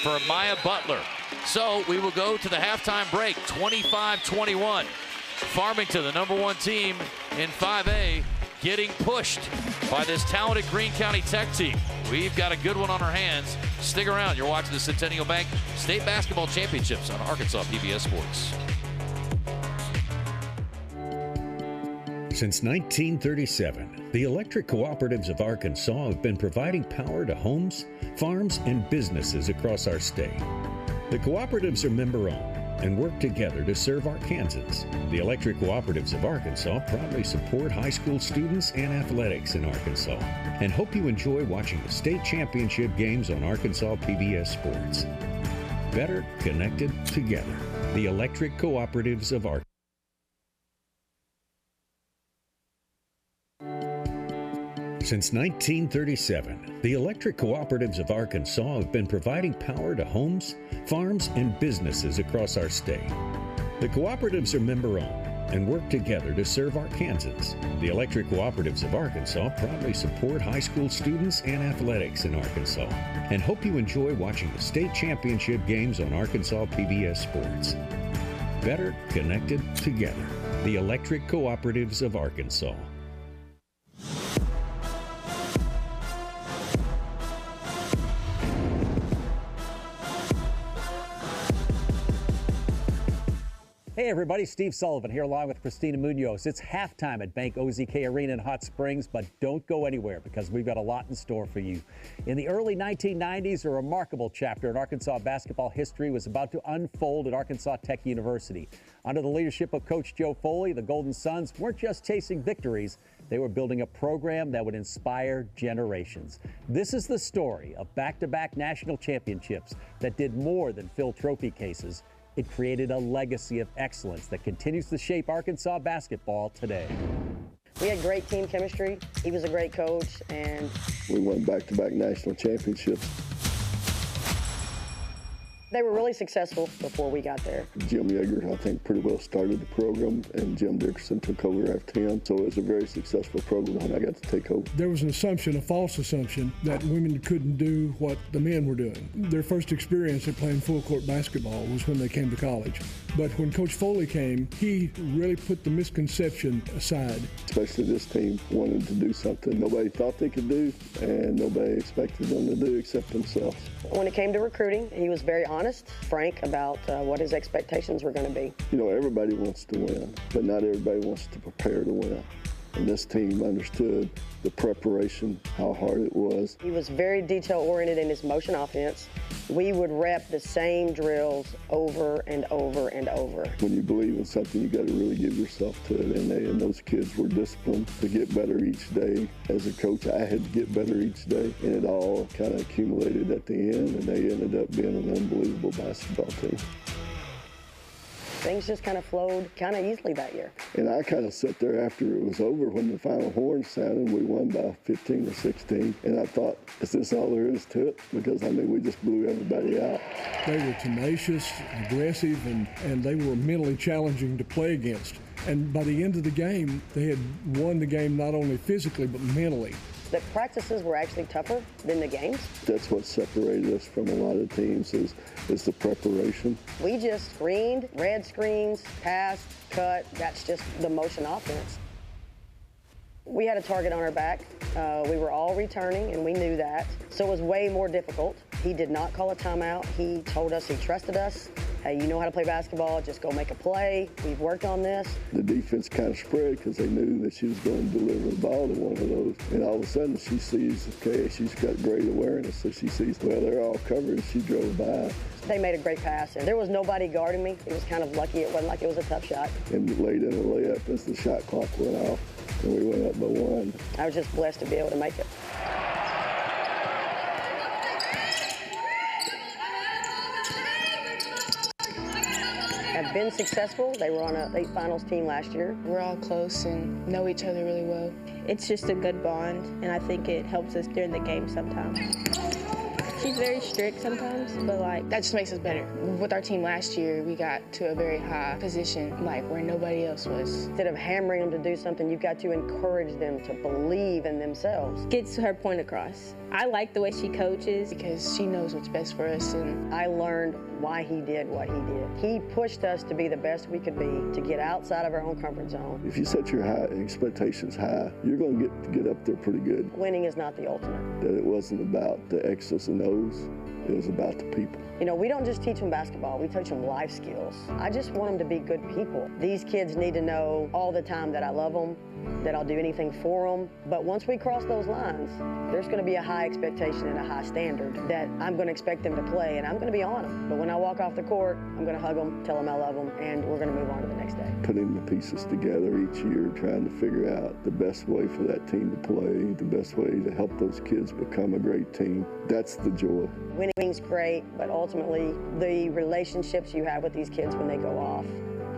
for Maya Butler. So we will go to the halftime break, 25-21. Farmington, the #1 team in 5A, getting pushed by this talented Greene County Tech team. We've got a good one on our hands. Stick around. You're watching the Centennial Bank State Basketball Championships on Arkansas PBS Sports. Since 1937, the electric cooperatives of Arkansas have been providing power to homes, farms, and businesses across our state. The cooperatives are member-owned and work together to serve Arkansans. The electric cooperatives of Arkansas proudly support high school students and athletics in Arkansas and hope you enjoy watching the state championship games on Arkansas PBS Sports. Better connected together. The electric cooperatives of Arkansas. Since 1937, the electric cooperatives of Arkansas have been providing power to homes, farms, and businesses across our state. The cooperatives are member-owned and work together to serve Arkansans. The electric cooperatives of Arkansas proudly support high school students and athletics in Arkansas and hope you enjoy watching the state championship games on Arkansas PBS Sports. Better connected together. The electric cooperatives of Arkansas. Hey everybody, Steve Sullivan here along with Christina Munoz. It's halftime at Bank OZK Arena in Hot Springs, but don't go anywhere because we've got a lot in store for you. In the early 1990s, a remarkable chapter in Arkansas basketball history was about to unfold at Arkansas Tech University. Under the leadership of Coach Joe Foley, the Golden Suns weren't just chasing victories, they were building a program that would inspire generations. This is the story of back-to-back national championships that did more than fill trophy cases. It created a legacy of excellence that continues to shape Arkansas basketball today. We had great team chemistry. He was a great coach, and we won back-to-back national championships. They were really successful before we got there. Jim Yeager, I think, pretty well started the program, and Jim Dickerson took over after him. So it was a very successful program when I got to take over. There was an assumption, a false assumption, that women couldn't do what the men were doing. Their first experience at playing full-court basketball was when they came to college. But when Coach Foley came, he really put the misconception aside. Especially this team wanted to do something nobody thought they could do, and nobody expected them to do except themselves. When it came to recruiting, he was very honest, frank about what his expectations were going to be. You know, everybody wants to win, but not everybody wants to prepare to win. And this team understood the preparation, how hard it was. He was very detail-oriented in his motion offense. We would rep the same drills over and over and over. When you believe in something, you got to really give yourself to it. And those kids were disciplined to get better each day. As a coach, I had to get better each day. And it all kind of accumulated at the end, and they ended up being an unbelievable basketball team. Things just kind of flowed kind of easily that year. And I kind of sat there after it was over when the final horn sounded. We won by 15 or 16. And I thought, is this all there is to it? Because, I mean, we just blew everybody out. They were tenacious, aggressive, and they were mentally challenging to play against. And by the end of the game, they had won the game not only physically but mentally. The practices were actually tougher than the games. That's what separated us from a lot of teams is the preparation. We just screened, read screens, passed, cut. That's just the motion offense. We had a target on our back. We were all returning, and we knew that. So it was way more difficult. He did not call a timeout. He told us he trusted us. Hey, you know how to play basketball, just go make a play. We've worked on this. The defense kind of spread because they knew that she was going to deliver the ball to one of those. And all of a sudden she sees, okay, she's got great awareness. So she sees, well, they're all covered. She drove by. They made a great pass, and there was nobody guarding me. It was kind of lucky. It wasn't like it was a tough shot. And laid in a layup as the shot clock went off, and we went up by 1. I was just blessed to be able to make it. Have been successful. They were on a state finals team last year. We're all close and know each other really well. It's just a good bond, and I think it helps us during the game sometimes. She's very strict sometimes, but that just makes us better. With our team last year, we got to a very high position, where nobody else was. Instead of hammering them to do something, you've got to encourage them to believe in themselves. Gets her point across. I like the way she coaches because she knows what's best for us, and I learned why he did what he did. He pushed us to be the best we could be, to get outside of our own comfort zone. If you set your expectations high, you're going to get up there pretty good. Winning is not the ultimate. That it wasn't about the X's and O's, it was about the people. You know, we don't just teach them basketball, we teach them life skills. I just want them to be good people. These kids need to know all the time that I love them, that I'll do anything for them. But once we cross those lines, there's going to be a high expectation and a high standard that I'm going to expect them to play, and I'm going to be on them. But when I walk off the court, I'm going to hug them, tell them I love them, and we're going to move on to the next day. Putting the pieces together each year, trying to figure out the best way for that team to play, the best way to help those kids become a great team. That's the joy. Winning's great, but ultimately the relationships you have with these kids when they go off.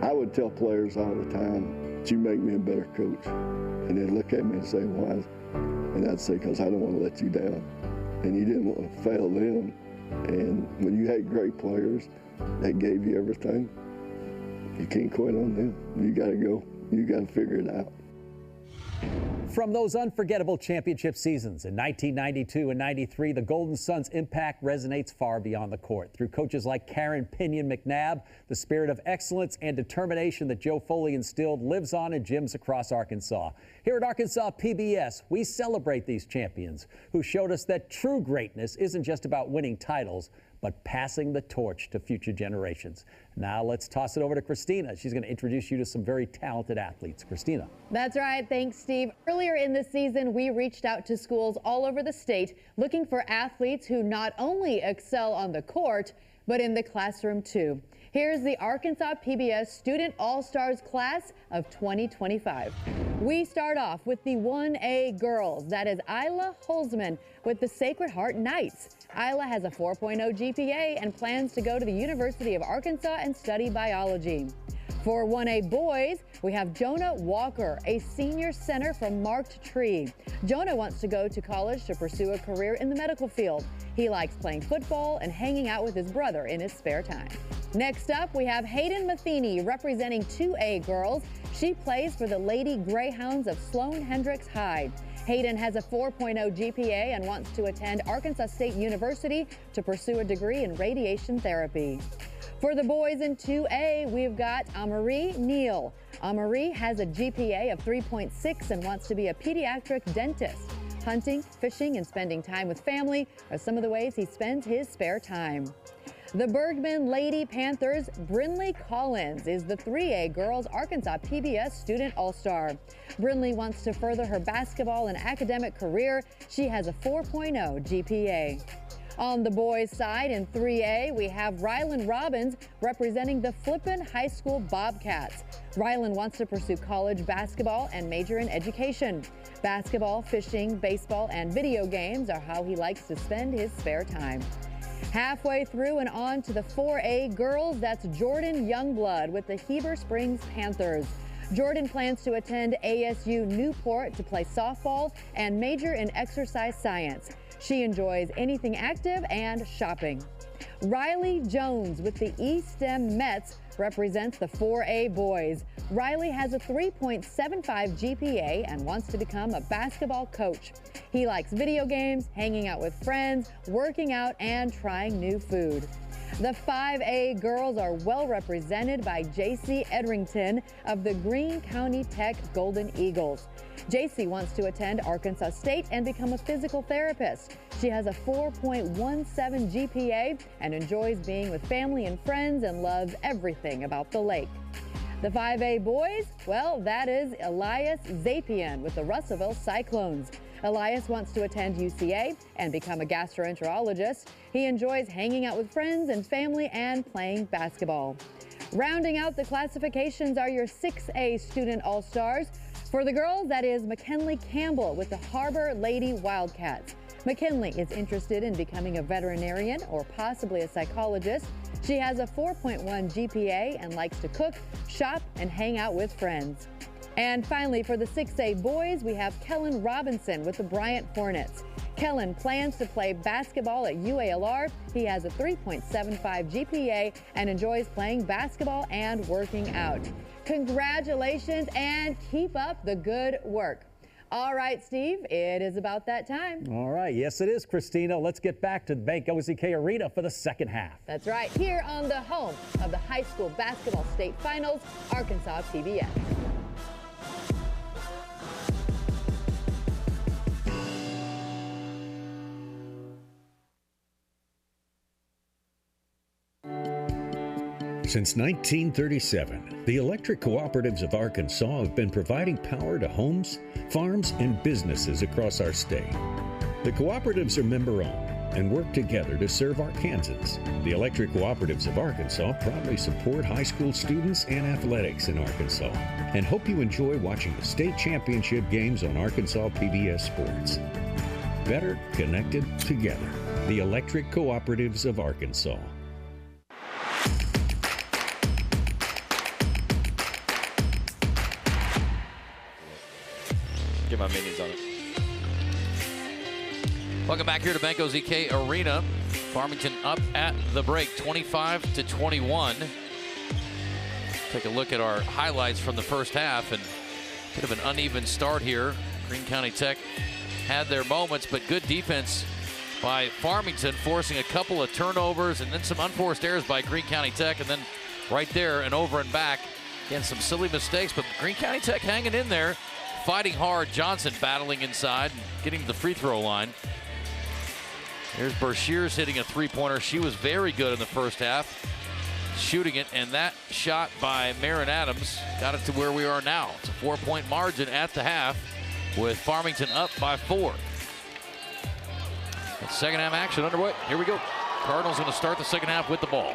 I would tell players all the time, you make me a better coach. And they'd look at me and say, why? And I'd say, because I don't want to let you down. And you didn't want to fail them. And when you had great players that gave you everything, you can't quit on them. You got to go. You got to figure it out. From those unforgettable championship seasons in 1992 and 93, the Golden Suns' impact resonates far beyond the court. Through coaches like Karen Pinion McNabb, the spirit of excellence and determination that Joe Foley instilled lives on in gyms across Arkansas. Here at Arkansas PBS, we celebrate these champions who showed us that true greatness isn't just about winning titles, but passing the torch to future generations. Now let's toss it over to Christina. She's going to introduce you to some very talented athletes. Christina. That's right. Thanks, Steve. Earlier in the season, we reached out to schools all over the state looking for athletes who not only excel on the court, but in the classroom too. Here's the Arkansas PBS Student All-Stars class of 2025. We start off with the 1A girls. That is Isla Holzman with the Sacred Heart Knights. Isla has a 4.0 GPA and plans to go to the University of Arkansas and study biology. For 1A boys, we have Jonah Walker, a senior center from Marked Tree. Jonah wants to go to college to pursue a career in the medical field. He likes playing football and hanging out with his brother in his spare time. Next up, we have Hayden Matheny representing 2A girls. She plays for the Lady Greyhounds of Sloan Hendricks High. Hayden has a 4.0 GPA and wants to attend Arkansas State University to pursue a degree in radiation therapy. For the boys in 2A, we've got Amari Neal. Amari has a GPA of 3.6 and wants to be a pediatric dentist. Hunting, fishing, and spending time with family are some of the ways he spends his spare time. The Bergman Lady Panthers' Brinley Collins is the 3A girls Arkansas PBS Student All-Star. Brinley wants to further her basketball and academic career. She has a 4.0 GPA. On the boys' side in 3A, we have Rylan Robbins representing the Flippin High School Bobcats. Rylan wants to pursue college basketball and major in education. Basketball, fishing, baseball, and video games are how he likes to spend his spare time. Halfway through and on to the 4A girls, that's Jordan Youngblood with the Heber Springs Panthers. Jordan plans to attend ASU Newport to play softball and major in exercise science. She enjoys anything active and shopping. Riley Jones with the Eastham Mets represents the 4A boys. Riley has a 3.75 GPA and wants to become a basketball coach. He likes video games, hanging out with friends, working out, and trying new food. The 5A girls are well represented by JC Edrington of the Greene County Tech Golden Eagles. JC wants to attend Arkansas State and become a physical therapist. She has a 4.17 GPA and enjoys being with family and friends and loves everything about the lake. The 5A boys, well, that is Elias Zapian with the Russellville Cyclones. Elias wants to attend UCA and become a gastroenterologist. He enjoys hanging out with friends and family and playing basketball. Rounding out the classifications are your 6A Student All-Stars. For the girls, that is McKinley Campbell with the Harbor Lady Wildcats. McKinley is interested in becoming a veterinarian or possibly a psychologist. She has a 4.1 GPA and likes to cook, shop, and hang out with friends. And finally, for the 6A boys, we have Kellen Robinson with the Bryant Hornets. Kellen plans to play basketball at UALR. He has a 3.75 GPA and enjoys playing basketball and working out. Congratulations and keep up the good work. All right, Steve, it is about that time. All right, yes it is, Christina. Let's get back to the Bank OZK Arena for the second half. That's right, here on the home of the high school basketball state finals, Arkansas PBS. Since 1937, the electric cooperatives of Arkansas have been providing power to homes, farms, and businesses across our state. The cooperatives are member-owned and work together to serve Arkansans. The electric cooperatives of Arkansas proudly support high school students and athletics in Arkansas and hope you enjoy watching the state championship games on Arkansas PBS Sports. Better connected together. The electric cooperatives of Arkansas. Get my minions on it. Welcome back here to Bank OZK Arena. Farmington up at the break, 25-21. Take a look at our highlights from the first half, and a bit of an uneven start here. Greene County Tech had their moments, but good defense by Farmington, forcing a couple of turnovers and then some unforced errors by Greene County Tech, and then right there and over and back. Again, some silly mistakes, but Greene County Tech hanging in there, fighting hard. Johnson battling inside and getting to the free throw line. Here's Bershears hitting a three-pointer. She was very good in the first half, shooting it, and that shot by Marin Adams got it to where we are now. It's a 4-point margin at the half with Farmington up by 4. And second half action underway. Here we go. Cardinals going to start the second half with the ball.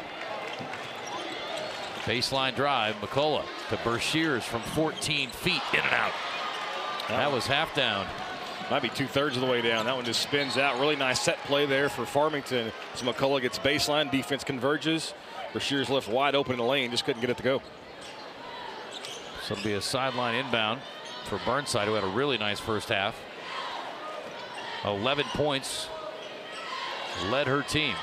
Baseline drive, McCullough to Bershears from 14 feet, in and out. That was half down. Might be 2/3 of the way down. That one just spins out. Really nice set play there for Farmington. So McCullough gets baseline, defense converges. Bershears left wide open in the lane, just couldn't get it to go. So it'll be a sideline inbound for Burnside, who had a really nice first half. 11 points, led her team.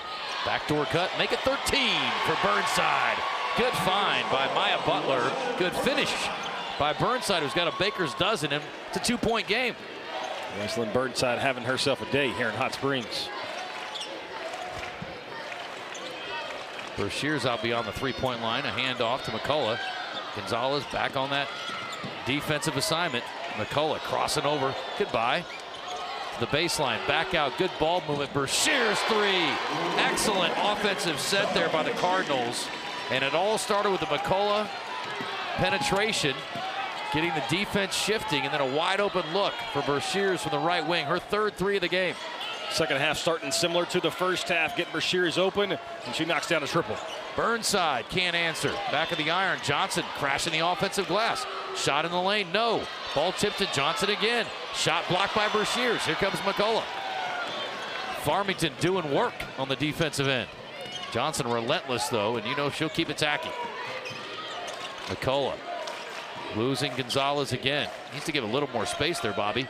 Backdoor cut, make it 13 for Burnside. Good find by Maya Butler. Good finish by Burnside, who's got a baker's dozen, and it's a 2-point game. Wesley Burnside having herself a day here in Hot Springs. Bershears out beyond the three-point line. A handoff to McCullough. Gonzalez back on that defensive assignment. McCullough crossing over. Goodbye. To the baseline. Back out. Good ball movement. Bershears three. Excellent offensive set there by the Cardinals. And it all started with the McCullough penetration, getting the defense shifting, and then a wide open look for Bershears from the right wing. Her third three of the game. Second half starting similar to the first half, getting Bershears open, and she knocks down a triple. Burnside can't answer. Back of the iron. Johnson crashing the offensive glass. Shot in the lane, no. Ball tipped to Johnson again. Shot blocked by Bershears. Here comes McCullough. Farmington doing work on the defensive end. Johnson relentless, though, and you know she'll keep attacking. McCullough losing Gonzalez again. Needs to give a little more space there, Bobby.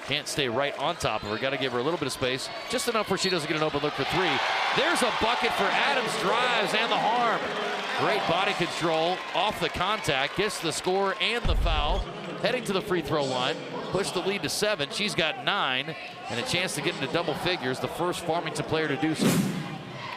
Can't stay right on top of her. Got to give her a little bit of space. Just enough where she doesn't get an open look for three. There's a bucket for Adams. Drives and the harm. Great body control off the contact. Gets the score and the foul. Heading to the free throw line. Push the lead to 7. She's got 9 and a chance to get into double figures. The first Farmington player to do so.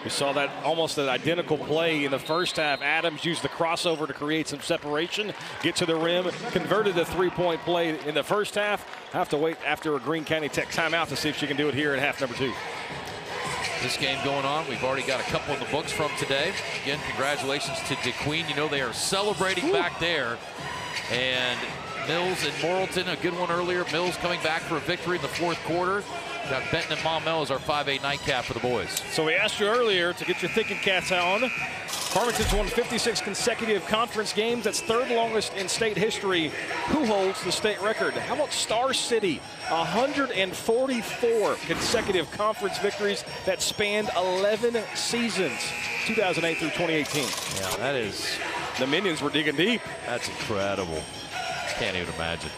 We saw that almost an identical play in the first half. Adams used the crossover to create some separation, get to the rim, converted the three-point play in the first half. Have to wait after a Greene County Tech timeout to see if she can do it here in half number 2. This game going on. We've already got a couple in the books from today. Again, congratulations to DeQueen. You know they are celebrating back there. And Mills and Morrilton, a good one earlier. Mills coming back for a victory in the fourth quarter. Got Benton and Maumelle as our 5A nightcap for the boys. So we asked you earlier to get your thinking caps on. Farmington's won 56 consecutive conference games. That's third longest in state history. Who holds the state record? How about Star City? 144 consecutive conference victories that spanned 11 seasons, 2008 through 2018. Yeah, that is. The Minions were digging deep. That's incredible. Can't even imagine.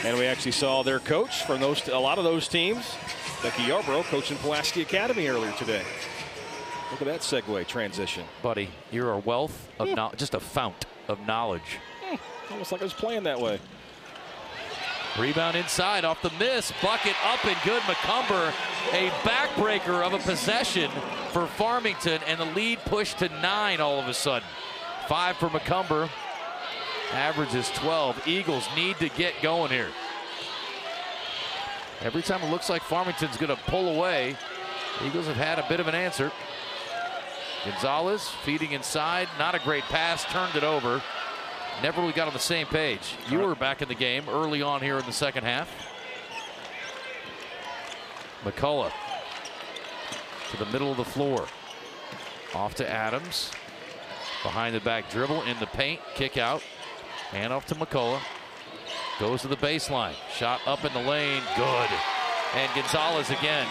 And we actually saw their coach from a lot of those teams, Becky Yarbrough, coaching Pulaski Academy earlier today. Look at that segue transition. Buddy, you're a wealth of knowledge, just a fount of knowledge. Almost like I was playing that way. Rebound inside off the miss. Bucket up and good. McCumber, a backbreaker of a possession for Farmington, and the lead pushed to 9 all of a sudden. 5 for McCumber. Average is 12. Eagles need to get going here. Every time it looks like Farmington's going to pull away, Eagles have had a bit of an answer. Gonzalez feeding inside. Not a great pass. Turned it over. Never really got on the same page. You were back in the game early on here in the second half. McCullough to the middle of the floor. Off to Adams. Behind the back dribble in the paint. Kick out. Hand off to McCullough. Goes to the baseline. Shot up in the lane. Good. And Gonzalez again.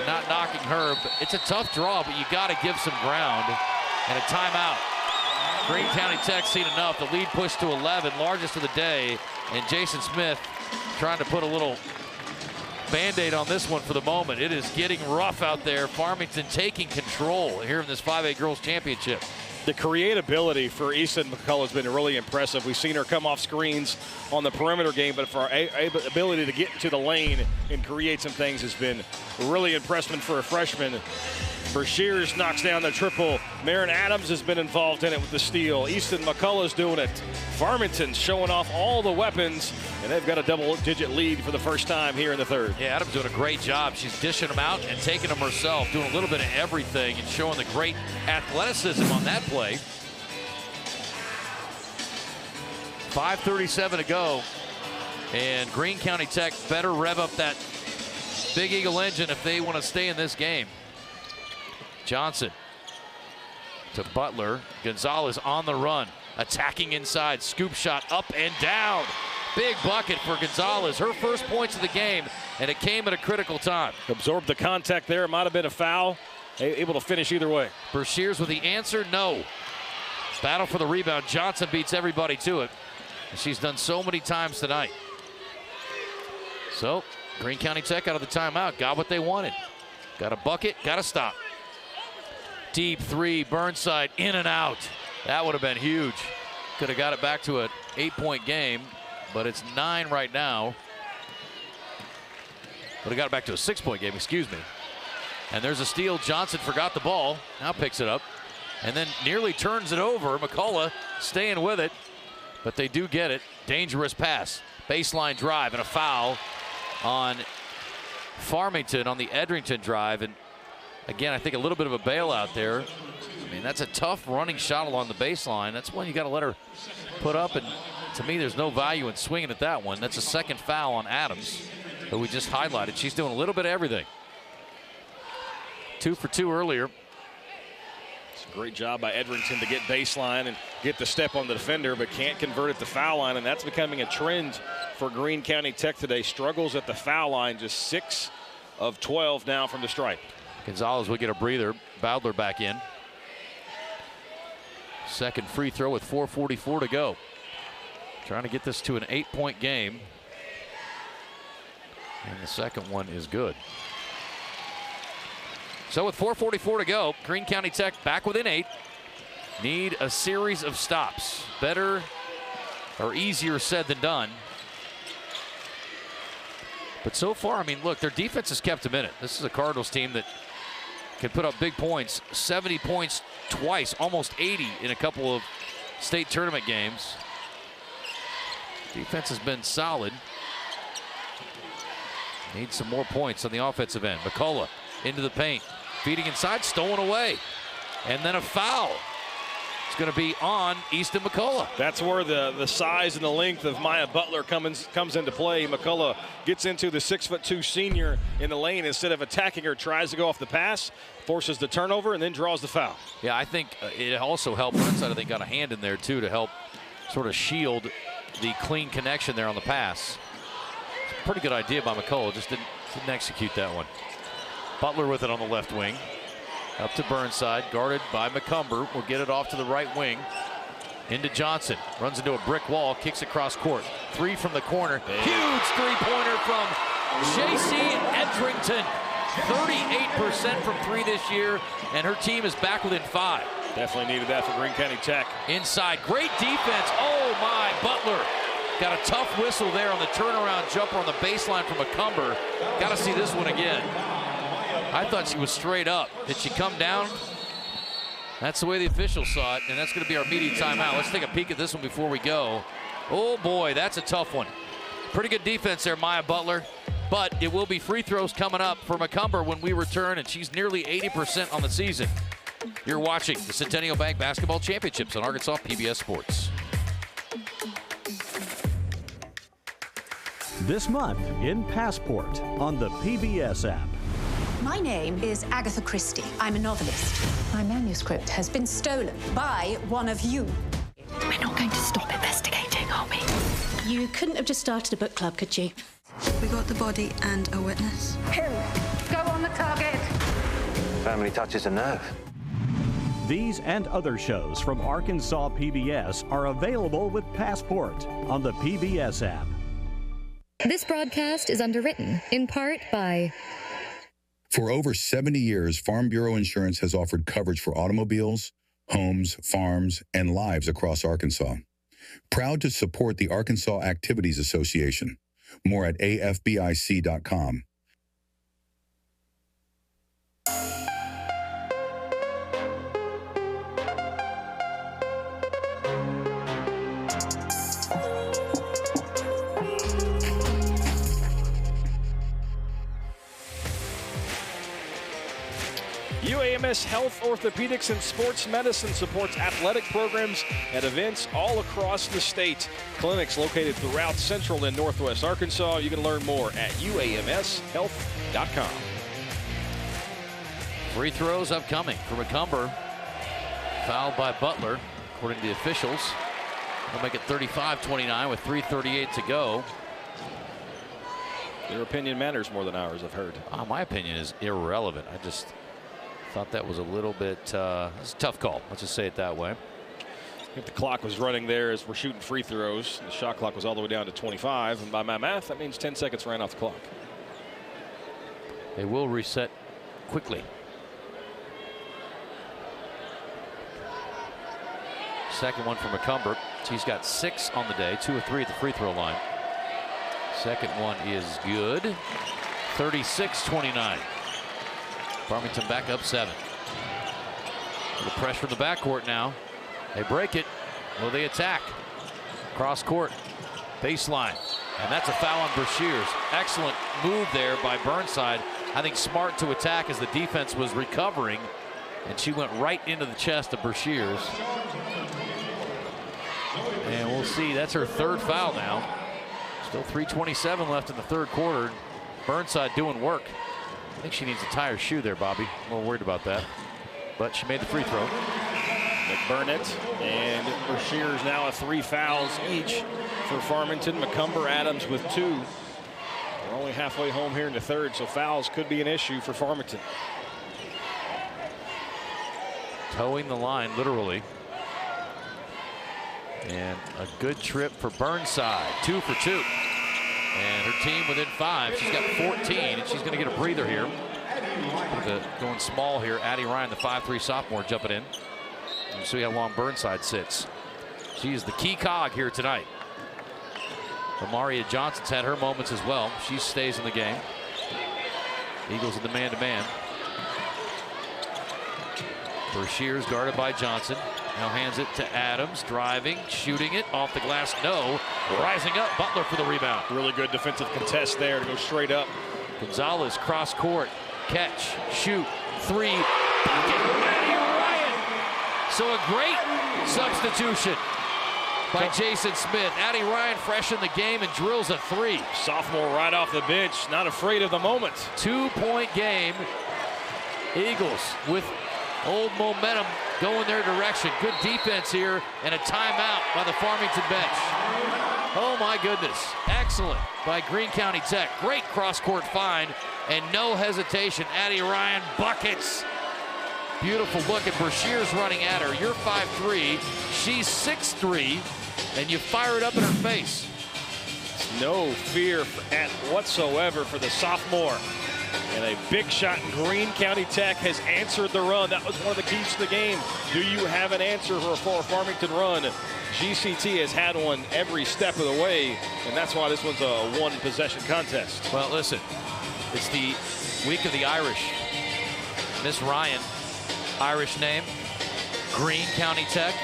Not knocking her. But it's a tough draw, but you got to give some ground. And a timeout. Greene County Tech seen enough. The lead pushed to 11, largest of the day. And Jason Smith trying to put a little Band-Aid on this one for the moment. It is getting rough out there. Farmington taking control here in this 5A Girls Championship. The creatability for Easton McCullough has been really impressive. We've seen her come off screens on the perimeter game, but for her ability to get into the lane and create some things has been really impressive for a freshman. Brashears knocks down the triple. Marin Adams has been involved in it with the steal. Easton McCullough's doing it. Farmington's showing off all the weapons, and they've got a double-digit lead for the first time here in the third. Yeah, Adams doing a great job. She's dishing them out and taking them herself, doing a little bit of everything and showing the great athleticism on that play. 5:37 to go, and Greene County Tech better rev up that Big Eagle engine if they want to stay in this game. Johnson to Butler. Gonzalez on the run, attacking inside, scoop shot up and down. Big bucket for Gonzalez, her first points of the game, and it came at a critical time. Absorbed the contact there. It might have been a foul. Able to finish either way. Brashears with the answer, no. Battle for the rebound. Johnson beats everybody to it. She's done so many times tonight. So Greene County Tech out of the timeout, got what they wanted. Got a bucket, got a stop. Deep three, Burnside in and out. That would have been huge. Could have got it back to an 8-point game, but it's 9 right now. Would have got it back to a 6-point game, excuse me. And there's a steal. Johnson forgot the ball, now picks it up, and then nearly turns it over. McCullough staying with it, but they do get it. Dangerous pass, baseline drive, and a foul on Farmington on the Edrington drive. And again, I think a little bit of a bailout there. I mean, that's a tough running shot along the baseline. That's one you got to let her put up. And to me, there's no value in swinging at that one. That's a second foul on Adams, who we just highlighted. She's doing a little bit of everything. 2 for 2 earlier. It's a great job by Edrington to get baseline and get the step on the defender, but can't convert at the foul line. And that's becoming a trend for Greene County Tech today. Struggles at the foul line, just 6 of 12 now from the stripe. Gonzalez will get a breather. Bowdler back in. Second free throw with 4:44 to go. Trying to get this to an 8-point game. And the second one is good. So with 4:44 to go, Greene County Tech back within 8. Need a series of stops. Better or easier said than done. But so far, I mean, look, their defense has kept them in it. This is a Cardinals team that can put up big points. 70 points twice, almost 80 in a couple of state tournament games. Defense has been solid. Need some more points on the offensive end. McCullough into the paint, feeding inside, stolen away. And then a foul. It's going to be on Easton McCullough. That's where the size and the length of Maya Butler comes into play. McCullough gets into the 6'2" senior in the lane. Instead of attacking her, tries to go off the pass, forces the turnover, and then draws the foul. Yeah, I think it also helped. Burnside, I think, got a hand in there, too, to help sort of shield the clean connection there on the pass. It's a pretty good idea by McCullough, just didn't execute that one. Butler with it on the left wing. Up to Burnside, guarded by McCumber. Will get it off to the right wing. Into Johnson. Runs into a brick wall, kicks across court. 3 from the corner. Huge three-pointer from J.C. Edrington. 38% from 3 this year, and her team is back within 5. Definitely needed that for Greene County Tech. Inside, great defense. Oh my, Butler. Got a tough whistle there on the turnaround jumper on the baseline from McCumber. Got to see this one again. I thought she was straight up. Did she come down? That's the way the officials saw it, and that's going to be our immediate timeout. Let's take a peek at this one before we go. Oh boy, that's a tough one. Pretty good defense there, Maya Butler. But it will be free throws coming up for McCumber when we return, and she's nearly 80% on the season. You're watching the Centennial Bank Basketball Championships on Arkansas PBS Sports. This month in Passport on the PBS app. My name is Agatha Christie. I'm a novelist. My manuscript has been stolen by one of you. We're not going to stop investigating, are we? You couldn't have just started a book club, could you? We got the body and a witness. Him. Go on the target. Family touches a nerve. These and other shows from Arkansas PBS are available with Passport on the PBS app. This broadcast is underwritten in part by... For over 70 years, Farm Bureau Insurance has offered coverage for automobiles, homes, farms, and lives across Arkansas. Proud to support the Arkansas Activities Association. More at afbic.com. UAMS Health, Orthopedics, and Sports Medicine supports athletic programs and events all across the state. Clinics located throughout Central and Northwest Arkansas. You can learn more at uamshealth.com. Free throws upcoming for McCumber. Fouled by Butler, according to the officials. They'll make it 35-29 with 3:38 to go. Your opinion matters more than ours, I've heard. My opinion is irrelevant. I just thought that was a little bit, it's a tough call. Let's just say it that way. If the clock was running there as we're shooting free throws, the shot clock was all the way down to 25. And by my math, that means 10 seconds ran off the clock. They will reset quickly. Second one for McCumber. She's got 6 on the day, 2 of 3 at the free throw line. Second one is good. 36-29. Farmington back up 7. A little pressure in the backcourt now. They break it. Will they attack? Cross court. Baseline. And that's a foul on Brashears. Excellent move there by Burnside. I think smart to attack as the defense was recovering. And she went right into the chest of Brashears. And we'll see. That's her 3rd foul now. Still 3:27 left in the 3rd quarter. Burnside doing work. I think she needs to tie her shoe there, Bobby. I'm a little worried about that. But she made the free throw. McBurnett and Brashears now at 3 fouls each for Farmington. McCumber, Adams with 2. We're only halfway home here in the 3rd, so fouls could be an issue for Farmington. Towing the line, literally. And a good trip for Burnside. 2 for 2. And her team within 5. She's got 14, and she's going to get a breather here. Going small here. Addie Ryan, the 5'3" sophomore, jumping in. You see how long Burnside sits. She is the key cog here tonight. Amaria Johnson's had her moments as well. She stays in the game. Eagles in the man-to-man. Brashears guarded by Johnson. Now hands it to Adams, driving, shooting it off the glass. No, rising up. Butler for the rebound. Really good defensive contest there to go straight up. Gonzalez cross court, catch, shoot, 3. Addie Ryan. So a great substitution by Jason Smith. Addie Ryan fresh in the game and drills a 3. Sophomore right off the bench, not afraid of the moment. 2-point game. Eagles with old momentum going their direction. Good defense here and a timeout by the Farmington bench. Oh my goodness. Excellent by Greene County Tech. Great cross-court find and no hesitation. Addie Ryan buckets. Beautiful look at Brashears running at her. You're 5'3", she's 6'3", and you fire it up in her face. No fear whatsoever for the sophomore. And a big shot in Greene County Tech has answered the run. That was one of the keys to the game. Do you have an answer for a Farmington run? GCT has had one every step of the way, and that's why this one's a 1-possession contest. Well, listen, it's the week of the Irish. Miss Ryan, Irish name, Greene County Tech.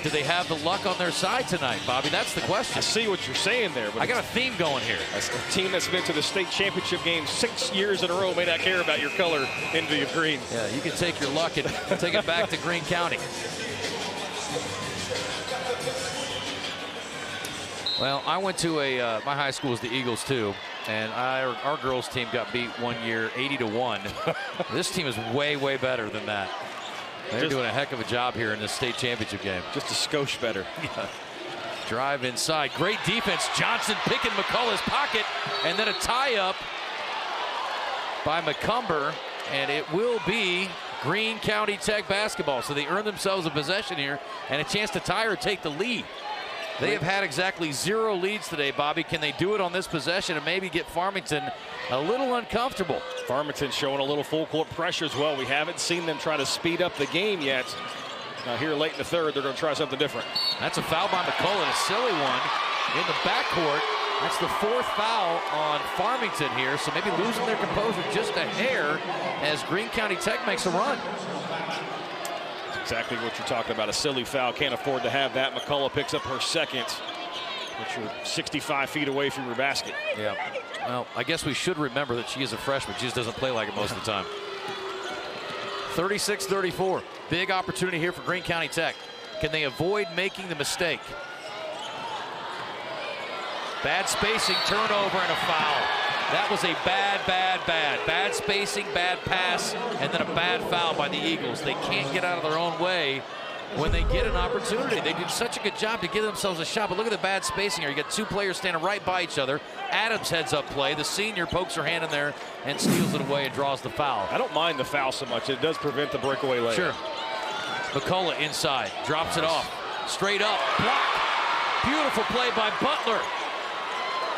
Do they have the luck on their side tonight, Bobby? That's the question. I see what you're saying there. But I got a theme going here. A team that's been to the state championship game 6 years in a row may not care about your color envy of green. Yeah, you can take your luck and take it back to Greene County. Well, I went to my high school was the Eagles too, and our girls team got beat one year 80-1. This team is way, way better than that. They're doing a heck of a job here in this state championship game. Just a skosh better. Yeah. Drive inside. Great defense. Johnson picking McCullough's pocket. And then a tie-up by McCumber. And it will be Greene County Tech basketball. So they earn themselves a possession here and a chance to tie or take the lead. They have had exactly 0 leads today, Bobby. Can they do it on this possession and maybe get Farmington a little uncomfortable? Farmington showing a little full court pressure as well. We haven't seen them try to speed up the game yet. Now here late in the 3rd, they're going to try something different. That's a foul by McCullough, a silly one in the backcourt. That's the 4th foul on Farmington here, so maybe losing their composure just a hair as Greene County Tech makes a run. Exactly what you're talking about. A silly foul. Can't afford to have that. McCullough picks up her 2nd. But you're 65 feet away from your basket. Yeah. Well, I guess we should remember that she is a freshman. She just doesn't play like it most of the time. 36-34. Big opportunity here for Greene County Tech. Can they avoid making the mistake? Bad spacing, turnover, and a foul. That was a bad spacing, bad pass, and then a bad foul by the Eagles. They can't get out of their own way when they get an opportunity. They did such a good job to give themselves a shot, but look at the bad spacing here. You got two players standing right by each other. Adams heads up play. The senior pokes her hand in there and steals it away and draws the foul. I don't mind the foul so much. It does prevent the breakaway layup. Sure. McCullough inside, drops it off. Straight up, block. Beautiful play by Butler.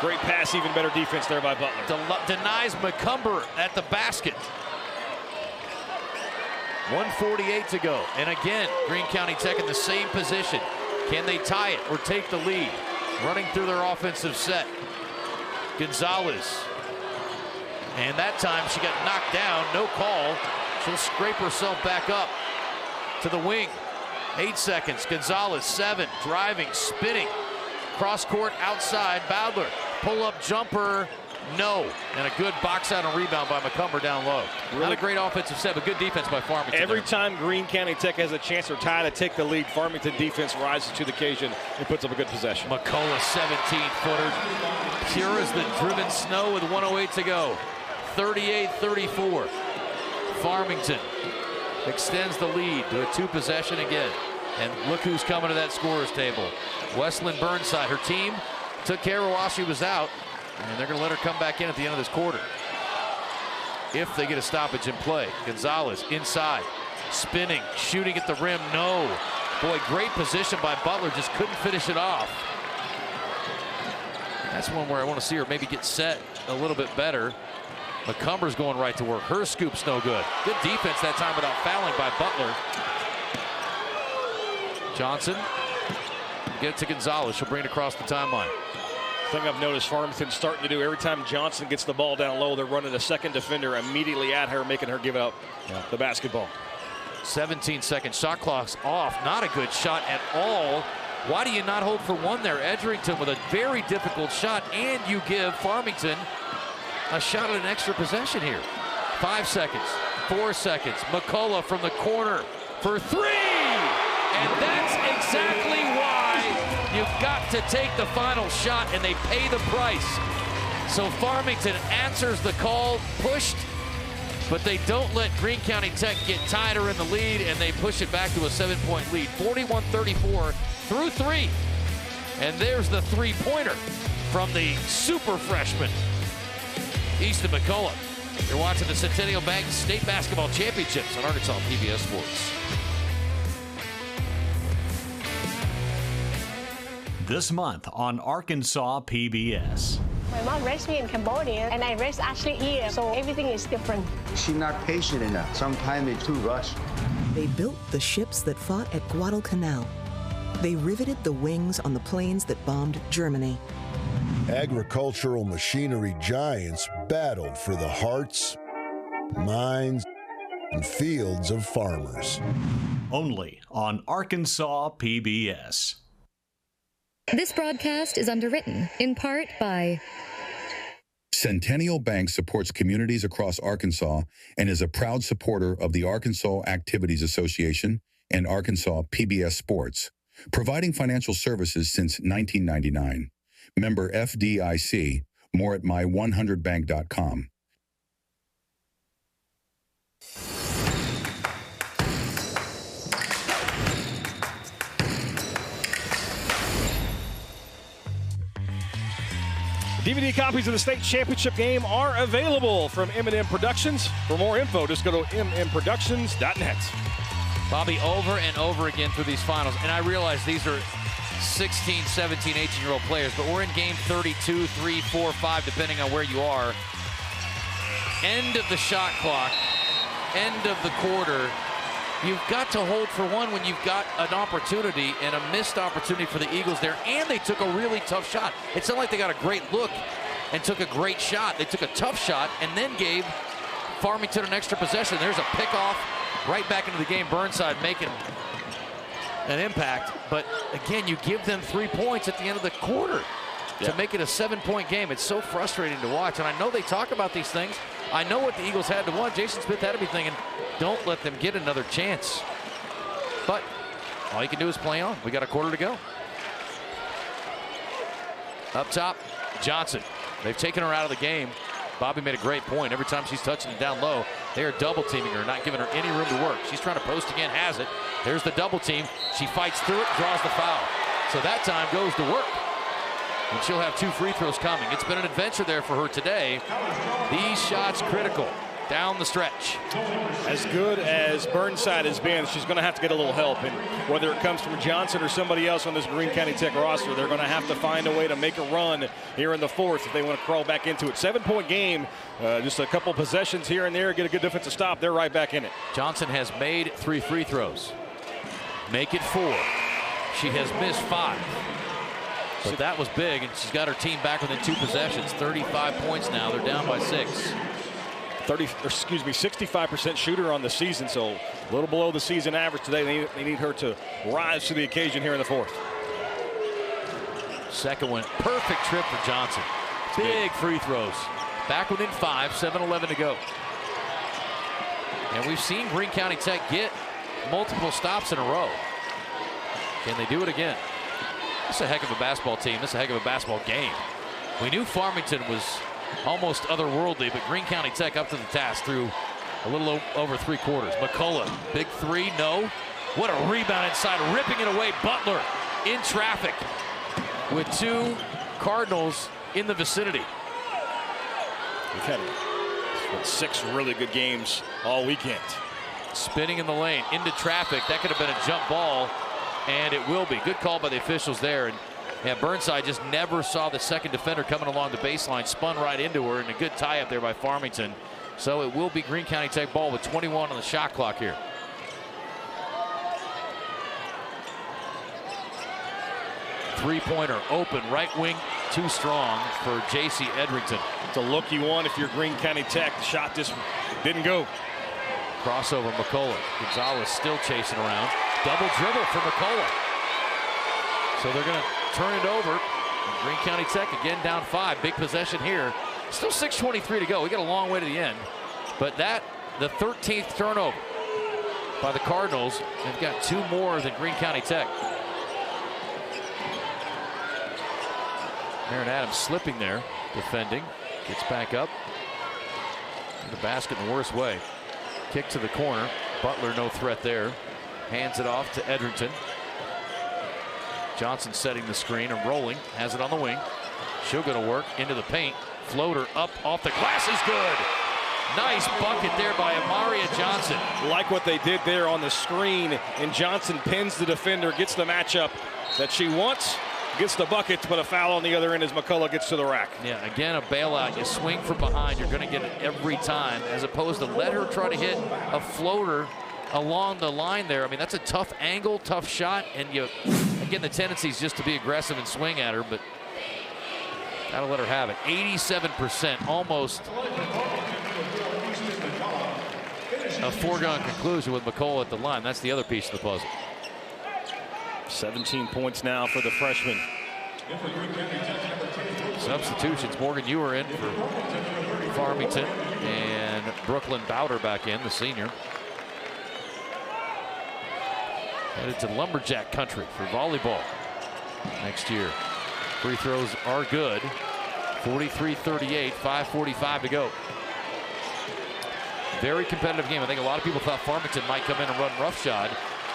Great pass, even better defense there by Butler. Denies McCumber at the basket. 1:48 to go. And again, Greene County Tech in the same position. Can they tie it or take the lead? Running through their offensive set. Gonzalez. And that time she got knocked down. No call. She'll scrape herself back up to the wing. 8 seconds. Gonzalez, 7. Driving, spinning. Cross court outside. Bowdler. Pull-up jumper, no. And a good box out and rebound by McCumber down low. Really, not a great offensive set, but good defense by Farmington. Every time Greene County Tech has a chance or tie to take the lead, Farmington defense rises to the occasion and puts up a good possession. McCullough, 17-footer. Pure as the driven snow with 1:08 to go. 38-34. Farmington extends the lead to a 2-possession again. And look who's coming to that scorer's table. Wesleyan Burnside, her team took care of while she was out, and they're going to let her come back in at the end of this quarter. If they get a stoppage in play. Gonzalez inside, spinning, shooting at the rim, no. Boy, great position by Butler, just couldn't finish it off. That's one where I want to see her maybe get set a little bit better. McCumber's going right to work. Her scoop's no good. Good defense that time without fouling by Butler. Johnson, get it to Gonzalez. She'll bring it across the timeline. Thing I've noticed Farmington starting to do every time Johnson gets the ball down low, they're running a second defender immediately at her, making her give up the basketball. 17 seconds. Shot clock's off. Not a good shot at all. Why do you not hold for one there? Edgerington with a very difficult shot, and you give Farmington a shot at an extra possession here. 5 seconds. 4 seconds. McCullough from the corner for 3. And that's exactly why you've got to take the final shot, and they pay the price. So Farmington answers the call, pushed, but they don't let Greene County Tech get tighter in the lead, and they push it back to a 7-point lead. 41-34 through 3. And there's the three-pointer from the super freshman, Easton McCullough. You're watching the Centennial Bank State Basketball Championships on Arkansas PBS Sports. This month on Arkansas PBS. My mom raised me in Cambodia, and I raised Ashley here, so everything is different. She's not patient enough. Sometimes they're too rushed. They built the ships that fought at Guadalcanal. They riveted the wings on the planes that bombed Germany. Agricultural machinery giants battled for the hearts, minds, and fields of farmers. Only on Arkansas PBS. This broadcast is underwritten in part by Centennial Bank supports communities across Arkansas and is a proud supporter of the Arkansas Activities Association and Arkansas PBS Sports, providing financial services since 1999. Member FDIC. More at my100bank.com. DVD copies of the state championship game are available from M&M Productions. For more info, just go to mmproductions.net. Bobby, over and over again through these finals, and I realize these are 16, 17, 18-year-old players, but we're in game 32, 3, 4, 5, depending on where you are. End of the shot clock, end of the quarter. You've got to hold for one when you've got an opportunity, and a missed opportunity for the Eagles there, and they took a really tough shot. It's not like they got a great look and took a great shot. They took a tough shot and then gave Farmington an extra possession. There's a pickoff right back into the game. Burnside making an impact, but again, you give them 3 points at the end of the quarter. to make it a 7-point game. It's so frustrating to watch. And I know they talk about these things. I know what the Eagles had to want. Jason Smith had to be thinking, don't let them get another chance. But all you can do is play on. We got a quarter to go. Up top, Johnson. They've taken her out of the game. Bobby made a great point. Every time she's touching it down low, they are double teaming her, not giving her any room to work. She's trying to post again, has it. There's the double team. She fights through it, draws the foul. So that time goes to work. And she'll have 2 free throws coming. It's been an adventure there for her today. These shots critical down the stretch. As good as Burnside has been, she's going to have to get a little help. And whether it comes from Johnson or somebody else on this Greene County Tech roster, they're going to have to find a way to make a run here in the fourth if they want to crawl back into it. 7-point game, just a couple possessions here and there, get a good defensive stop. They're right back in it. Johnson has made 3 free throws. Make it 4. She has missed 5. But that was big, and she's got her team back within 2 possessions. 35 points now. They're down by 6. 65% shooter on the season, so a little below the season average today. They need her to rise to the occasion here in the fourth. Second one, perfect trip for Johnson. Big free throws. Back within 5, 7-11 to go. And we've seen Greene County Tech get multiple stops in a row. Can they do it again? This is a heck of a basketball team. This is a heck of a basketball game. We knew Farmington was almost otherworldly, but Greene County Tech up to the task through a little over 3 quarters. McCullough, big 3, no. What a rebound inside, ripping it away. Butler in traffic with 2 Cardinals in the vicinity. We've had 6 really good games all weekend. Spinning in the lane, into traffic. That could have been a jump ball, and it will be. Good call by the officials there. And yeah, Burnside just never saw the second defender coming along the baseline, spun right into her, and a good tie up there by Farmington. So it will be Greene County Tech ball with 21 on the shot clock here. Three-pointer open, right wing too strong for J.C. Edrington. It's a look you want if you're Greene County Tech. The shot just didn't go. Crossover, McCullough. Gonzalez still chasing around. Double dribble for McCullough. So they're going to turn it over. Greene County Tech again down 5. Big possession here. Still 6:23 to go. We got a long way to the end. But the 13th turnover by the Cardinals. They've got 2 more than Greene County Tech. Aaron Adams slipping there, defending. Gets back up. In the basket in the worst way. Kick to the corner. Butler no threat there. Hands it off to Edrington. Johnson setting the screen and rolling. Has it on the wing. She'll go to work into the paint. Floater up off the glass is good. Nice bucket there by Amaria Johnson. Like what they did there on the screen, and Johnson pins the defender, gets the matchup that she wants, gets the bucket, but a foul on the other end as McCullough gets to the rack. Yeah, again, a bailout. You swing from behind, you're going to get it every time, as opposed to let her try to hit a floater along the line there. I mean, that's a tough angle, tough shot, and you, again, the tendency is just to be aggressive and swing at her, but gotta let her have it. 87%, almost a foregone conclusion with McCullough at the line. That's the other piece of the puzzle. 17 points now for the freshman. Substitutions. Morgan Ewer in for Farmington, and Brooklyn Bowder back in, the senior. Headed to Lumberjack country for volleyball next year. Free throws are good. 43-38, 5:45 to go. Very competitive game. I think a lot of people thought Farmington might come in and run roughshod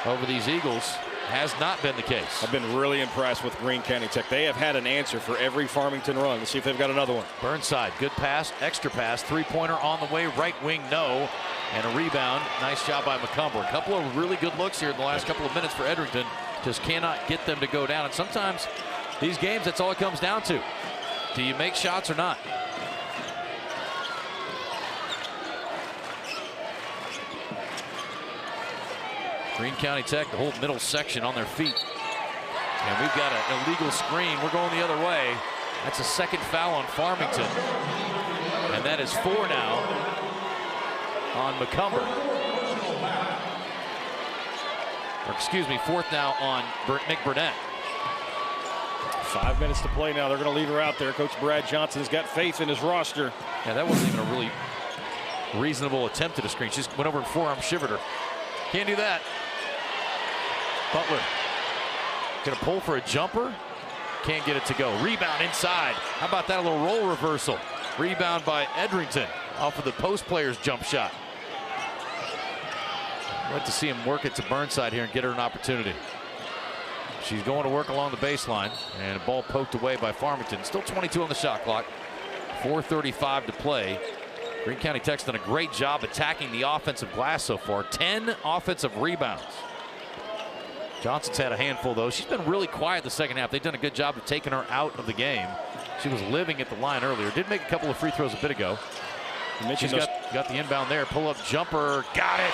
over these Eagles. Has not been the case. I've been really impressed with Greene County Tech. They have had an answer for every Farmington run. Let's see if they've got another one. Burnside, good pass, extra pass, 3-pointer on the way, right wing, no. And a rebound. Nice job by McCumber. A couple of really good looks here in the last couple of minutes for Edrington. Just cannot get them to go down. And sometimes these games, that's all it comes down to. Do you make shots or not? Greene County Tech, the whole middle section on their feet. And we've got an illegal screen. We're going the other way. That's a second foul on Farmington. And that is 4 now on McCumber. Or excuse me, 4th now on Nick Burnett. 5 minutes to play now. They're going to leave her out there. Coach Brad Johnson has got faith in his roster. Yeah, that wasn't even a really reasonable attempt at a screen. She just went over and forearm shivered her. Can't do that. Butler gonna pull for a jumper. Can't get it to go. Rebound inside. How about that, a little roll reversal? Rebound by Edrington off of the post player's jump shot. I'd like to see him work it to Burnside here and get her an opportunity. She's going to work along the baseline, and a ball poked away by Farmington. Still 22 on the shot clock. 4:35 to play. Greene County Tech's done a great job attacking the offensive glass so far. 10 offensive rebounds. Johnson's had a handful, though. She's been really quiet the second half. They've done a good job of taking her out of the game. She was living at the line earlier. Did make a couple of free throws a bit ago. She's got the inbound there. Pull-up jumper. Got it.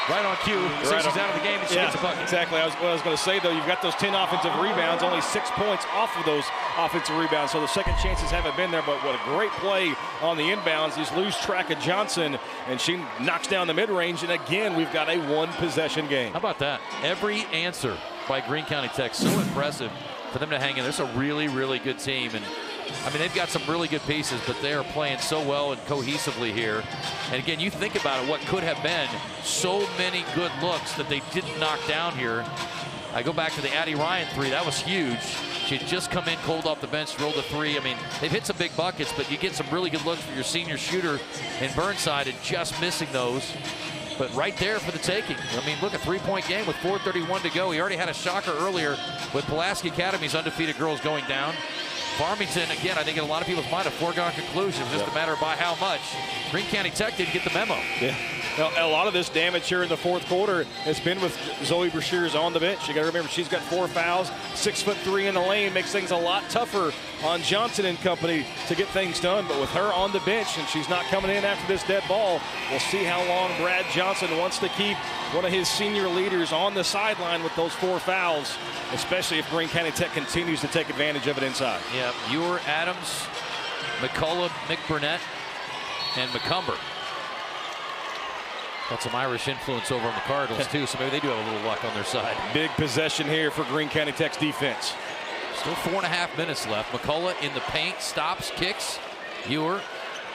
Right on cue. Since she's out of the game, and she gets a bucket. Exactly. What I was going to say, though, you've got those 10 offensive rebounds, only 6 points off of those offensive rebounds. So the second chances haven't been there, but what a great play on the inbounds. Just lose track of Johnson, and she knocks down the mid-range. And again, we've got a one-possession game. How about that? Every answer by Greene County Tech, so impressive for them to hang in. This is a really, really good team. And I mean, they've got some really good pieces, but they are playing so well and cohesively here. And again, you think about it, what could have been so many good looks that they didn't knock down here. I go back to the Addie Ryan three. That was huge. She had just come in cold off the bench, rolled a three. I mean, they've hit some big buckets, but you get some really good looks for your senior shooter in Burnside and just missing those. But right there for the taking. I mean, look, a three-point game with 4:31 to go. He already had a shocker earlier with Pulaski Academy's undefeated girls going down. Farmington, again, I think in a lot of people's mind, a foregone conclusion. Just a matter of by how much. Greene County Tech didn't get the memo. Yeah. Now, a lot of this damage here in the fourth quarter has been with Zoe Brashears on the bench. You got to remember, she's got 4 fouls, 6'3" in the lane, makes things a lot tougher on Johnson and company to get things done. But with her on the bench and she's not coming in after this dead ball, we'll see how long Brad Johnson wants to keep one of his senior leaders on the sideline with those 4 fouls, especially if Greene County Tech continues to take advantage of it inside. Yeah, Ewer, Adams, McCullough, McBurnett, and McCumber. Got some Irish influence over on the Cardinals, too, so maybe they do have a little luck on their side. Big possession here for Greene County Tech's defense. Still 4.5 minutes left. McCullough in the paint, stops, kicks. Ewer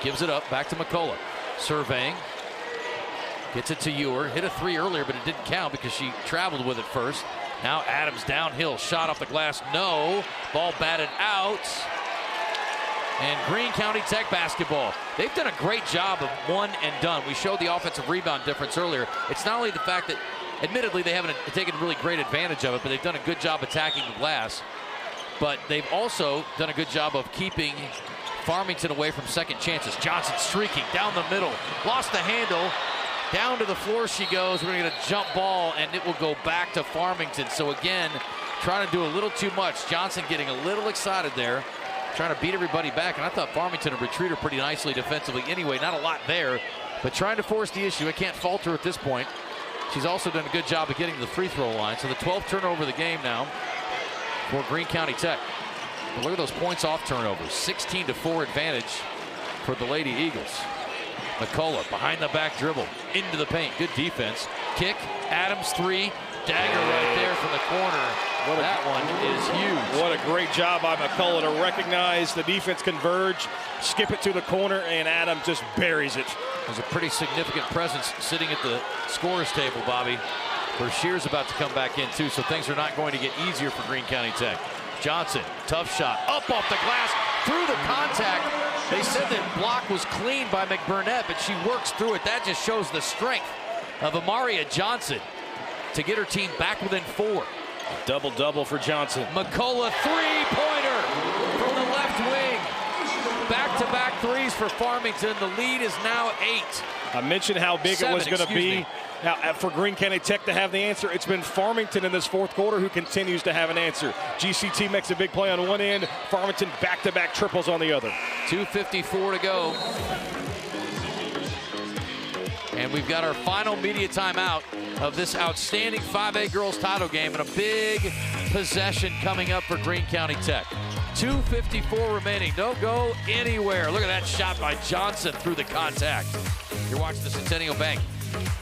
gives it up, back to McCullough. Surveying. Gets it to Ewer. Hit a 3 earlier, but it didn't count because she traveled with it first. Now Adams downhill, shot off the glass, no. Ball batted out. And Greene County Tech basketball. They've done a great job of one and done. We showed the offensive rebound difference earlier. It's not only the fact that, admittedly, they haven't taken really great advantage of it, but they've done a good job attacking the glass. But they've also done a good job of keeping Farmington away from second chances. Johnson streaking down the middle, lost the handle. Down to the floor she goes. We're going to get a jump ball, and it will go back to Farmington. So again, trying to do a little too much. Johnson getting a little excited there, trying to beat everybody back. And I thought Farmington would retreat her pretty nicely defensively anyway. Not a lot there, but trying to force the issue. I can't fault her at this point. She's also done a good job of getting to the free throw line. So the 12th turnover of the game now for Greene County Tech. But look at those points off turnovers. 16-4 advantage for the Lady Eagles. McCullough behind the back dribble into the paint. Good defense. Kick. Adams 3. Dagger right there from the corner. That one is huge. What a great job by McCullough to recognize the defense converge, skip it to the corner, and Adams just buries it. There's a pretty significant presence sitting at the scorer's table, Bobby. Brashear's about to come back in too, so things are not going to get easier for Greene County Tech. Johnson, tough shot, up off the glass, through the contact. They said that block was clean by McBurnett, but she works through it. That just shows the strength of Amaria Johnson to get her team back within 4. Double-double for Johnson. McCullough three-pointer from the left wing. Back-to-back threes for Farmington. The lead is now 8. I mentioned how big it was going to be. Now, for Greene County Tech to have the answer, it's been Farmington in this fourth quarter who continues to have an answer. GCT makes a big play on one end. Farmington back-to-back triples on the other. 2:54 to go. And we've got our final media timeout of this outstanding 5A girls title game and a big possession coming up for Greene County Tech. 2:54 remaining. Don't go anywhere. Look at that shot by Johnson through the contact. You're watching the Centennial Bank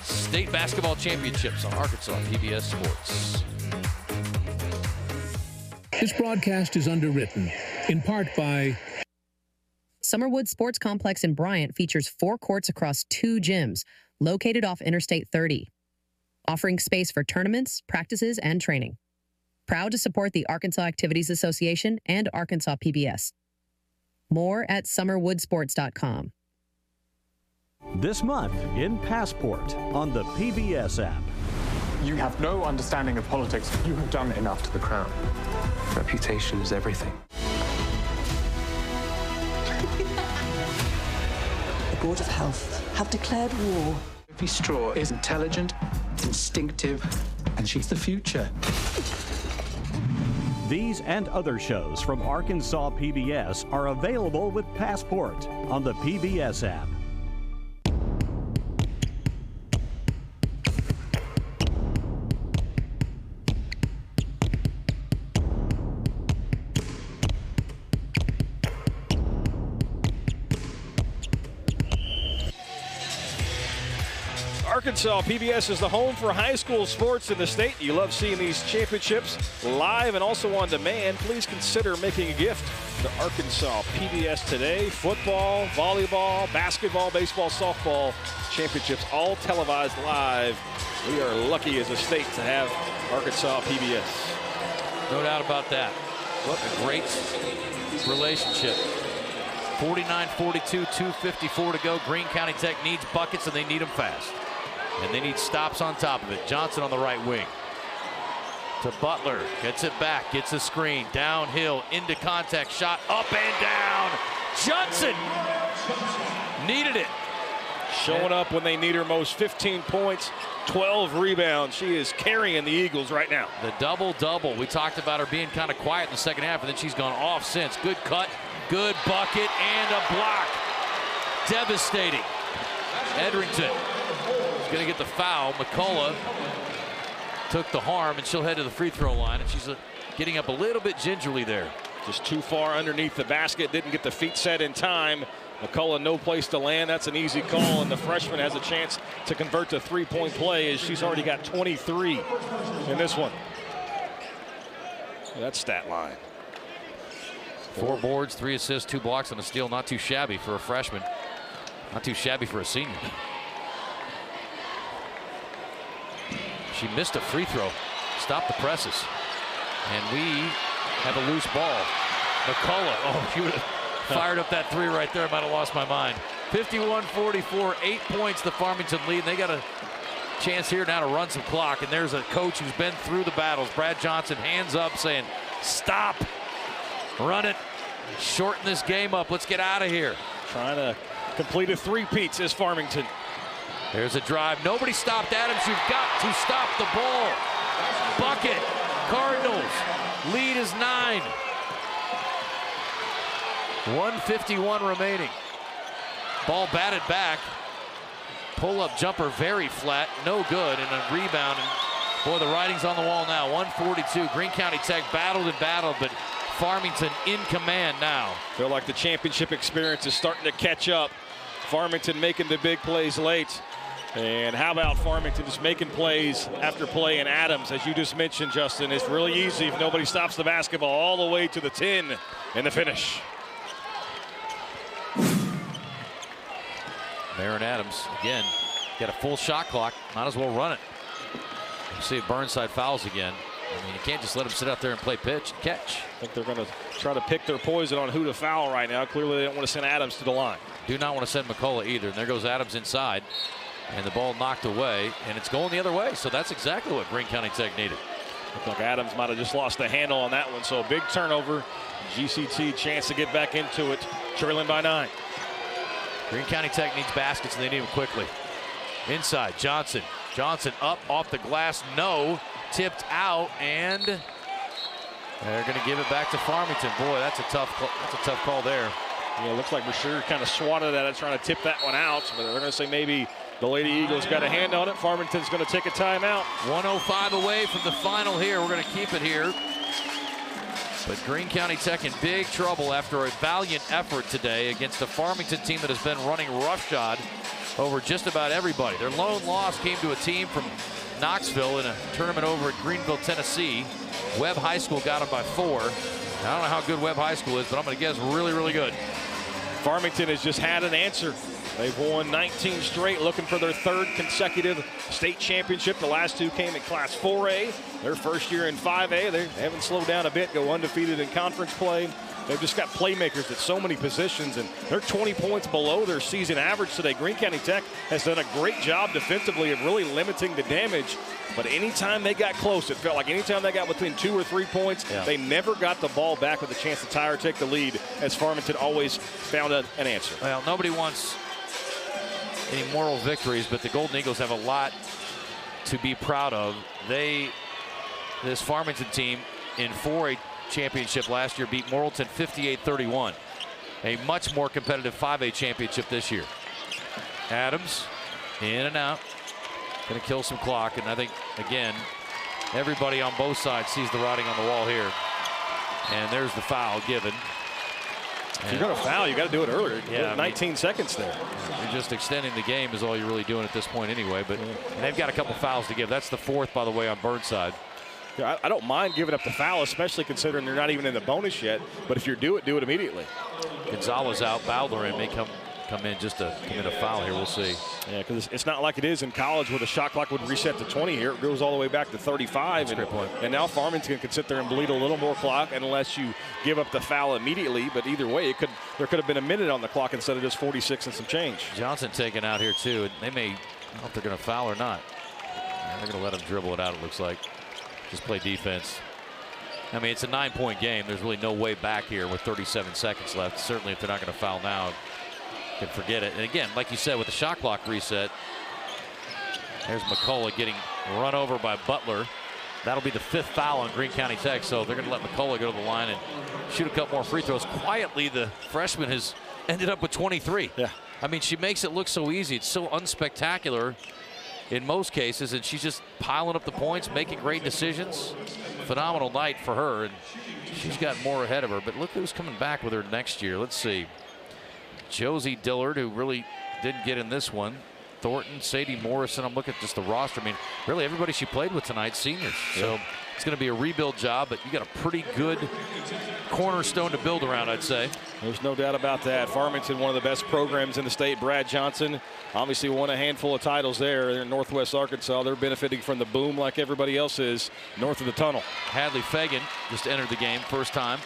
State Basketball Championships on Arkansas PBS Sports. This broadcast is underwritten, in part by... Summerwood Sports Complex in Bryant features 4 courts across 2 gyms, located off Interstate 30, offering space for tournaments, practices, and training. Proud to support the Arkansas Activities Association and Arkansas PBS. More at summerwoodsports.com. This month in Passport on the PBS app. You have no understanding of politics. You have done enough to the crown. Reputation is everything. The Board of Health have declared war. Sophie Straw is intelligent, instinctive, and she's the future. These and other shows from Arkansas PBS are available with Passport on the PBS app. Arkansas PBS is the home for high school sports in the state. You love seeing these championships live and also on demand. Please consider making a gift to Arkansas PBS today. Football, volleyball, basketball, baseball, softball championships all televised live. We are lucky as a state to have Arkansas PBS. No doubt about that. What a great relationship. 49-42, 2:54 to go. Greene County Tech needs buckets, and they need them fast. And they need stops on top of it. Johnson on the right wing. To Butler. Gets it back. Gets a screen. Downhill. Into contact. Shot up and down. Johnson needed it. Showing up when they need her most. 15 points, 12 rebounds. She is carrying the Eagles right now. The double-double. We talked about her being kind of quiet in the second half, and then she's gone off since. Good cut. Good bucket. And a block. Devastating. Edrington going to get the foul. McCullough took the harm, and she'll head to the free throw line, and she's getting up a little bit gingerly there. Just too far underneath the basket. Didn't get the feet set in time. McCullough no place to land. That's an easy call, and the freshman has a chance to convert to three-point play as she's already got 23 in this one. That stat line. 4 boards, 3 assists, 2 blocks, and a steal. Not too shabby for a freshman. Not too shabby for a senior. She missed a free throw. Stopped the presses. And we have a loose ball. McCullough. Oh, she would have fired up that 3 right there. I might have lost my mind. 51-44, 8 points the Farmington lead. And they got a chance here now to run some clock. And there's a coach who's been through the battles. Brad Johnson, hands up, saying, stop. Run it. Shorten this game up. Let's get out of here. Trying to complete a three-peat is Farmington. There's a drive. Nobody stopped Adams. You've got to stop the ball. Bucket. Cardinals. Lead is 9. 1:51 remaining. Ball batted back. Pull-up jumper very flat. No good. And a rebound. And boy, the writing's on the wall now. 142. Greene County Tech battled and battled, but Farmington in command now. Feel like the championship experience is starting to catch up. Farmington making the big plays late. And how about Farmington just making plays after play, and Adams, as you just mentioned, Justin, it's really easy if nobody stops the basketball all the way to the 10 in the finish. Marin Adams, again, got a full shot clock. Might as well run it. We'll see if Burnside fouls again. I mean, you can't just let him sit out there and play pitch and catch. I think they're going to try to pick their poison on who to foul right now. Clearly, they don't want to send Adams to the line. Do not want to send McCullough either. And there goes Adams inside. And the ball knocked away. And it's going the other way. So that's exactly what Greene County Tech needed. Looked like Adams might have just lost the handle on that one. So a big turnover. GCT chance to get back into it. Trailing by 9. Greene County Tech needs baskets, and they need them quickly. Inside, Johnson. Johnson up off the glass. No. Tipped out, and they're going to give it back to Farmington. Boy, that's a tough call there. Yeah, it looks like Brashear kind of swatted at it, trying to tip that one out. But they're going to say maybe the Lady Eagles got a hand on it. Farmington's going to take a timeout. 105 away from the final here. We're going to keep it here. But Greene County Tech in big trouble after a valiant effort today against a Farmington team that has been running roughshod over just about everybody. Their lone loss came to a team from Knoxville in a tournament over at Greenville, Tennessee. Webb High School got them by 4. I don't know how good Webb High School is, but I'm going to guess really, really good. Farmington has just had an answer. They've won 19 straight, looking for their 3rd consecutive state championship. The last 2 came in Class 4A. Their first year in 5A. They haven't slowed down a bit, go undefeated in conference play. They've just got playmakers at so many positions, and they're 20 points below their season average today. Greene County Tech has done a great job defensively of really limiting the damage. But anytime they got close, it felt like anytime they got within 2 or 3 points, they never got the ball back with a chance to tie or take the lead, as Farmington always found an answer. Well, nobody wants any moral victories, but the Golden Eagles have a lot to be proud of. This Farmington team in 4A championship last year beat Morrilton 58-31. A much more competitive 5A championship this year. Adams in and out. Going to kill some clock, and I think, again, everybody on both sides sees the writing on the wall here. And there's the foul given. If you're going to foul, you got to do it earlier. Yeah, 19 seconds there. You're just extending the game is all you're really doing at this point anyway. But and they've got a couple fouls to give. That's the 4th, by the way, on Burnside. Yeah, I don't mind giving up the foul, especially considering they're not even in the bonus yet. But if you do it immediately. Gonzalez out. Bowler in may come in just to commit a foul here. We'll see. Yeah, because it's not like it is in college where the shot clock would reset to 20 here. It goes all the way back to 35. That's a great point. And now Farmington can sit there and bleed a little more clock unless you give up the foul immediately. But either way, there could have been a minute on the clock instead of just 46 and some change. Johnson taken out here too. And they may, I don't know if they're going to foul or not. Yeah, they're going to let him dribble it out, it looks like. Just play defense. I mean, it's a 9-point game. There's really no way back here with 37 seconds left. Certainly if they're not going to foul now, can forget it. And again, like you said, with the shot clock reset, there's McCullough getting run over by Butler. That'll be the 5th foul on Greene County Tech, so they're going to let McCullough go to the line and shoot a couple more free throws. Quietly, the freshman has ended up with 23. Yeah. I mean, she makes it look so easy. It's so unspectacular in most cases, and she's just piling up the points, making great decisions. Phenomenal night for her, and she's got more ahead of her. But look who's coming back with her next year. Let's see. Josie Dillard, who really didn't get in this one. Thornton, Sadie Morrison. I'm looking at just the roster. I mean, really everybody she played with tonight, seniors. So it's going to be a rebuild job, but you got a pretty good cornerstone to build around, I'd say. There's no doubt about that. Farmington, one of the best programs in the state. Brad Johnson obviously won a handful of titles there in Northwest Arkansas. They're benefiting from the boom like everybody else is north of the tunnel. Hadley Fagan just entered the game first time.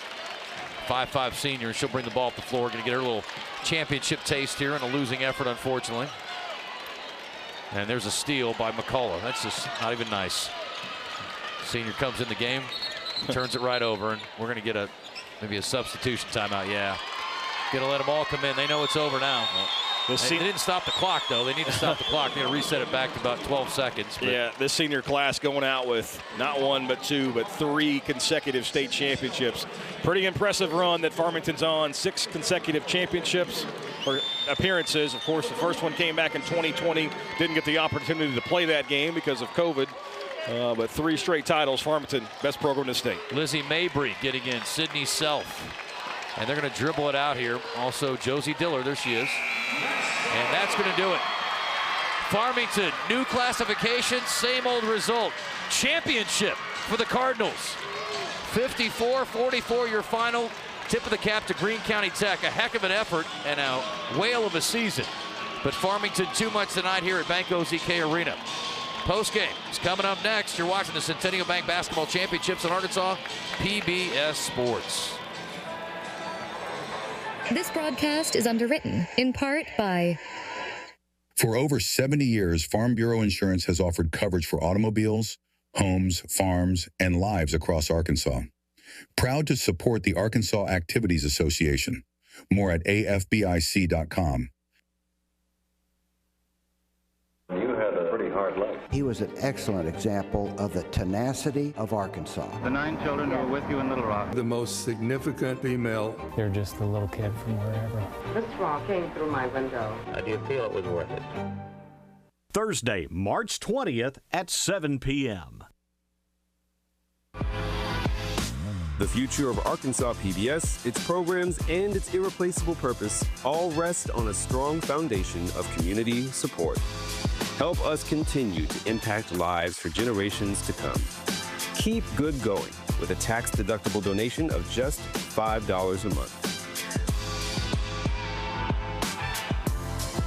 5'5" senior. She'll bring the ball up the floor. Going to get her little championship taste here in a losing effort, unfortunately. And there's a steal by McCullough. That's just not even nice. Senior comes in the game, turns it right over, and we're going to get maybe a substitution timeout. Yeah. Going to let them all come in. They know it's over now. They didn't stop the clock, though. They need to stop the clock. They need to reset it back to about 12 seconds. But yeah, this senior class going out with not 1 but 2 but 3 consecutive state championships. Pretty impressive run that Farmington's on. 6 consecutive championships or appearances. Of course, the first one came back in 2020. Didn't get the opportunity to play that game because of COVID. But 3 straight titles. Farmington, best program in the state. Lizzie Mabry getting in. Sydney Self. And they're going to dribble it out here. Also, Josie Dillard. There she is. And that's going to do it. Farmington, new classification, same old result. Championship for the Cardinals. 54-44 your final. Tip of the cap to Greene County Tech. A heck of an effort and a whale of a season. But Farmington too much tonight here at Bank OZK Arena. Postgame is coming up next. You're watching the Centennial Bank Basketball Championships in Arkansas, PBS Sports. This broadcast is underwritten in part by... For over 70 years, Farm Bureau Insurance has offered coverage for automobiles, homes, farms, and lives across Arkansas. Proud to support the Arkansas Activities Association. More at afbic.com. You had a pretty hard life. He was an excellent example of the tenacity of Arkansas. The 9 children who were with you in Little Rock. The most significant female. You're just a little kid from wherever. The straw came through my window. How do you feel it was worth it? Thursday, March 20th at 7 p.m. The future of Arkansas PBS, its programs, and its irreplaceable purpose all rest on a strong foundation of community support. Help us continue to impact lives for generations to come. Keep good going. with a tax-deductible donation of just $5 a month.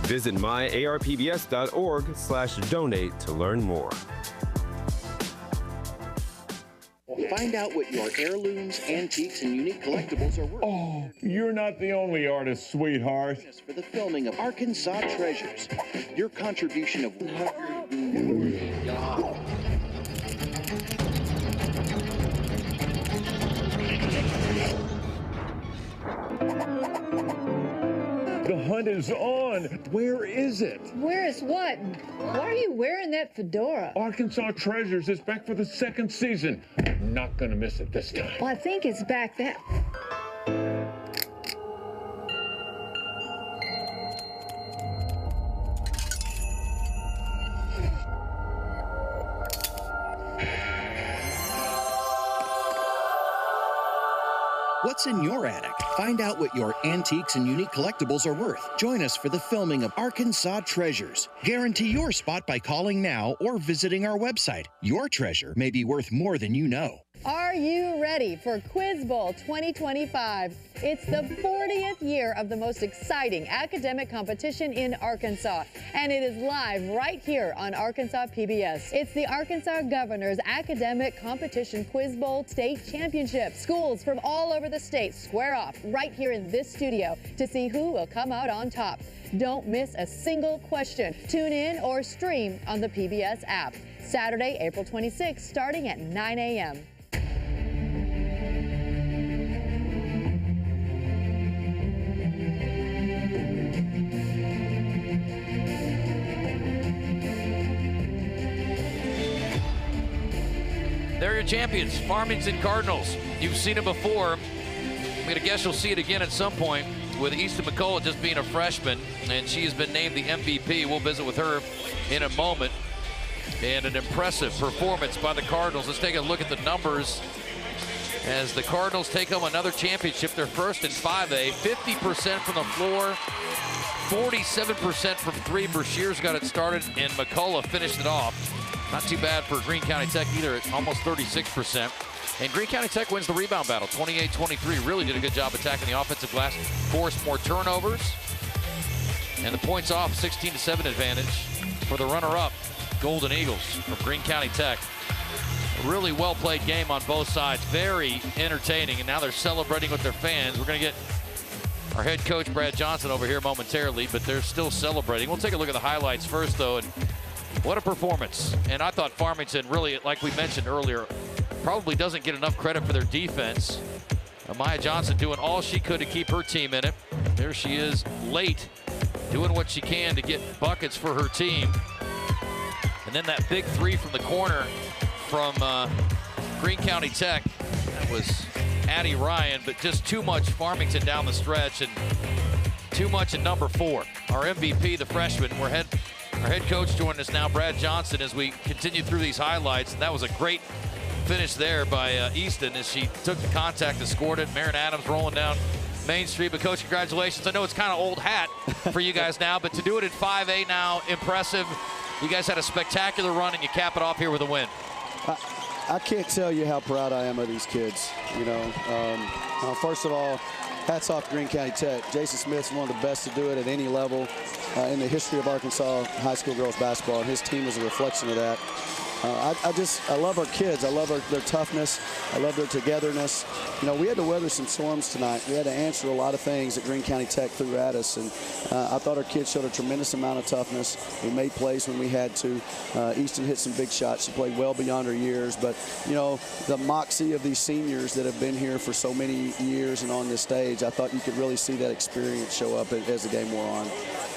Visit myarpbs.org/donate to learn more. Find out what your heirlooms, antiques, and unique collectibles are worth. Oh, you're not the only artist, sweetheart. For the filming of Arkansas Treasures, your contribution of The hunt is on. Where is it? Where is what? Why are you wearing that fedora? Arkansas Treasures is back for the second season. I'm not going to miss it this time. Well, I think it's back that. What's in your attic? Find out what your antiques and unique collectibles are worth. Join us for the filming of Arkansas Treasures. Guarantee your spot by calling now or visiting our website. Your treasure may be worth more than you know. Are you ready for Quiz Bowl 2025? It's the 40th year of the most exciting academic competition in Arkansas, and it is live right here on Arkansas PBS. It's the Arkansas Governor's Academic Competition Quiz Bowl State Championship. Schools from all over the state square off right here in this studio to see who will come out on top. Don't miss a single question. Tune in or stream on the PBS app. Saturday, April 26th, starting at 9 a.m. They're your champions, Farmington Cardinals. You've seen it before. I'm going to guess you'll see it again at some point with Easton McCullough just being a freshman, and she has been named the MVP. We'll visit with her in a moment. And an impressive performance by the Cardinals. Let's take a look at the numbers as the Cardinals take home another championship. They're first in 5A, 50% from the floor, 47% from three. Brashear's got it started, and McCullough finished it off. Not too bad for Greene County Tech either, at almost 36%. And Greene County Tech wins the rebound battle, 28-23. Really did a good job attacking the offensive glass, forced more turnovers. And the points off, 16-7 advantage for the runner-up, Golden Eagles from Greene County Tech. A really well-played game on both sides, very entertaining, and now they're celebrating with their fans. We're going to get our head coach, Brad Johnson, over here momentarily, but they're still celebrating. We'll take a look at the highlights first, though, and what a performance. And I thought Farmington really, like we mentioned earlier, probably doesn't get enough credit for their defense. Amaya Johnson doing all she could to keep her team in it. There she is late, doing what she can to get buckets for her team. And then that big three from the corner from Greene County Tech. That was Addie Ryan, but just too much Farmington down the stretch and too much at number 4. Our MVP, the freshman, our head coach joining us now, Brad Johnson, as we continue through these highlights. And that was a great finish there by Easton as she took the contact and scored it. Marin Adams rolling down Main Street. But, Coach, congratulations. I know it's kind of old hat for you guys now, but to do it in 5A now, impressive. You guys had a spectacular run, and you cap it off here with a win. I can't tell you how proud I am of these kids. You know, first of all, hats off to Greene County Tech. Jason Smith's one of the best to do it at any level in the history of Arkansas high school girls basketball, and his team is a reflection of that. I love our kids. I love their toughness. I love their togetherness. You know, we had to weather some storms tonight. We had to answer a lot of things that Greene County Tech threw at us, and I thought our kids showed a tremendous amount of toughness. We made plays when we had to. Easton hit some big shots. She played well beyond her years, but, you know, the moxie of these seniors that have been here for so many years and on this stage, I thought you could really see that experience show up as the game wore on.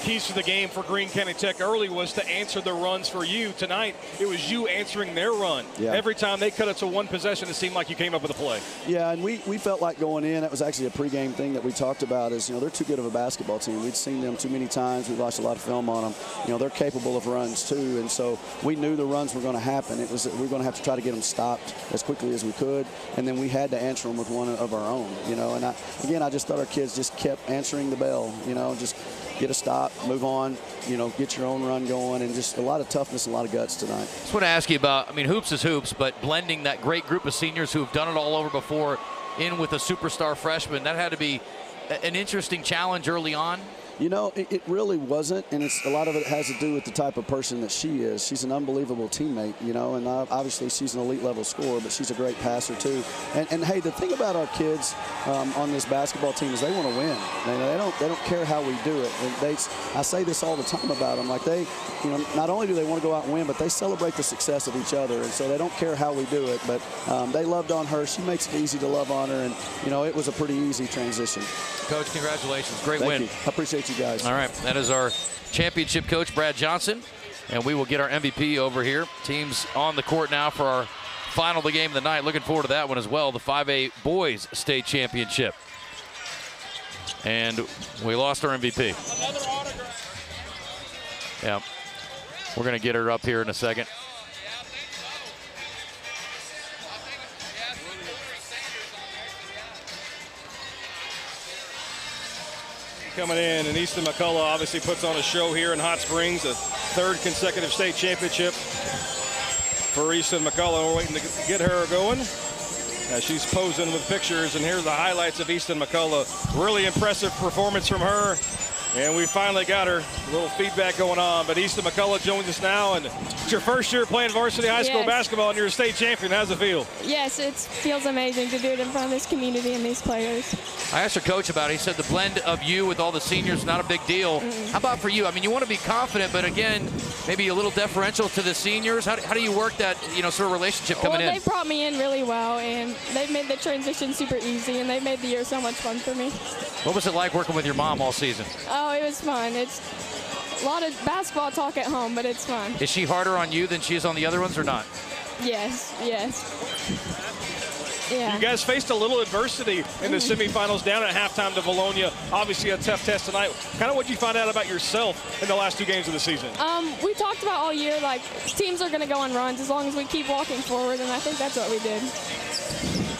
Keys to the game for Greene County Tech early was to answer the runs for you. Tonight, it was you answering their run. Yeah. Every time they cut it to one possession, it seemed like you came up with a play. Yeah, and we felt like going in, that was actually a pregame thing that we talked about is, you know, they're too good of a basketball team. We'd seen them too many times. We watched a lot of film on them. You know, they're capable of runs too, and so we knew the runs were going to happen. It was we were going to have to try to get them stopped as quickly as we could, and then we had to answer them with one of our own, you know. And I just thought our kids just kept answering the bell, you know, just get a stop, move on, get your own run going, and just a lot of toughness and a lot of guts tonight. I just want to ask you about, hoops is hoops, but blending that great group of seniors who have done it all over before in with a superstar freshman, that had to be an interesting challenge early on. It really wasn't, and a lot of it has to do with the type of person that she is. She's an unbelievable teammate, and obviously she's an elite level scorer, but she's a great passer too. And hey, the thing about our kids on this basketball team is they want to win. They don't care how we do it. And I say this all the time about them. Like not only do they want to go out and win, but they celebrate the success of each other, and so they don't care how we do it. But they loved on her. She makes it easy to love on her, and it was a pretty easy transition. Coach, congratulations. Great Thank win. you. I appreciate you guys. All right, that is our championship coach, Brad Johnson, and we will get our MVP over here. Teams on the court now for our final of the game of the night. Looking forward to that one as well, the 5A Boys State Championship. And we lost our MVP. Yeah, we're going to get her up here in a second. Coming in, and Easton McCullough obviously puts on a show here in Hot Springs, a third consecutive state championship for Easton McCullough. We're waiting to get her going as she's posing with pictures, and here's the highlights of Easton McCullough. Really impressive performance from her, and we finally got her. A little feedback going on, but Easton McCullough joins us now, and it's your first year playing varsity high school basketball, and you're a state champion. How's it feel? Yes, it feels amazing to do it in front of this community and these players. I asked our coach about it. He said the blend of you with all the seniors, not a big deal. How about for you? You want to be confident, but again, maybe a little deferential to the seniors. How do you work that, sort of relationship coming in? They brought me in really well, and they've made the transition super easy, and they've made the year so much fun for me. What was it like working with your mom all season? Oh, it was fun. It's a lot of basketball talk at home, but it's fun. Is she harder on you than she is on the other ones or not? Yes. Yeah. You guys faced a little adversity in the semifinals down at halftime to Bologna. Obviously a tough test tonight. Kind of what you find out about yourself in the last two games of the season? We talked about all year, teams are going to go on runs as long as we keep walking forward, and I think that's what we did.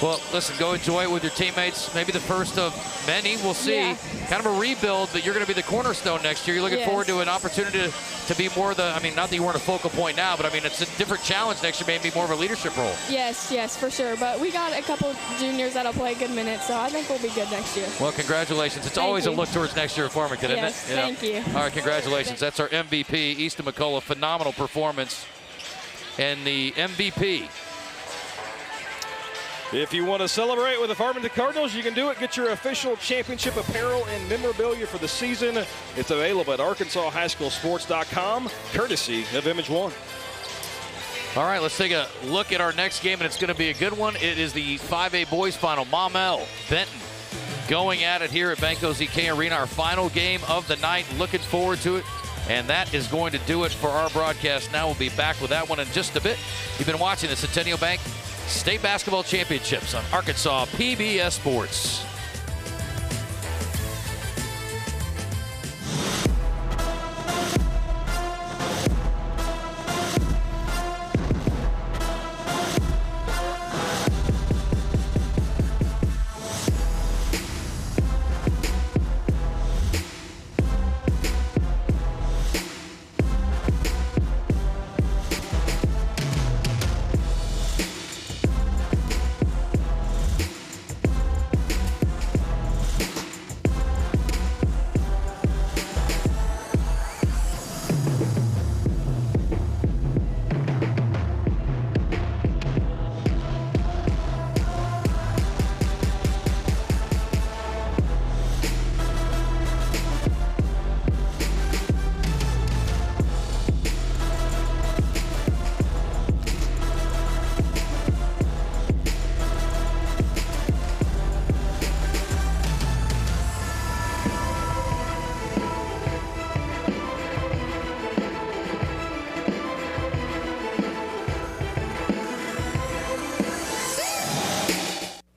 Well, listen, go enjoy it with your teammates. Maybe the first of many. We'll see. Yeah. Kind of a rebuild, but you're going to be the cornerstone next year. You're looking forward to an opportunity to be more the, not that you weren't a focal point now, but it's a different challenge next year, maybe more of a leadership role. Yes, for sure. But we got a couple juniors that'll play good minutes, so I think we'll be good next year. Well, congratulations. It's always a look towards next year at Farmington, isn't it? Thank you. All right, congratulations. That's our MVP, Easton McCullough. Phenomenal performance. And the MVP. If you want to celebrate with the Farmington Cardinals, you can do it. Get your official championship apparel and memorabilia for the season. It's available at ArkansasHighSchoolSports.com, courtesy of Image One. All right, let's take a look at our next game, and it's going to be a good one. It is the 5A boys final. Maumelle, Benton going at it here at Banco ZK Arena, our final game of the night. Looking forward to it. And that is going to do it for our broadcast. Now we'll be back with that one in just a bit. You've been watching the Centennial Bank State Basketball Championships on Arkansas PBS Sports.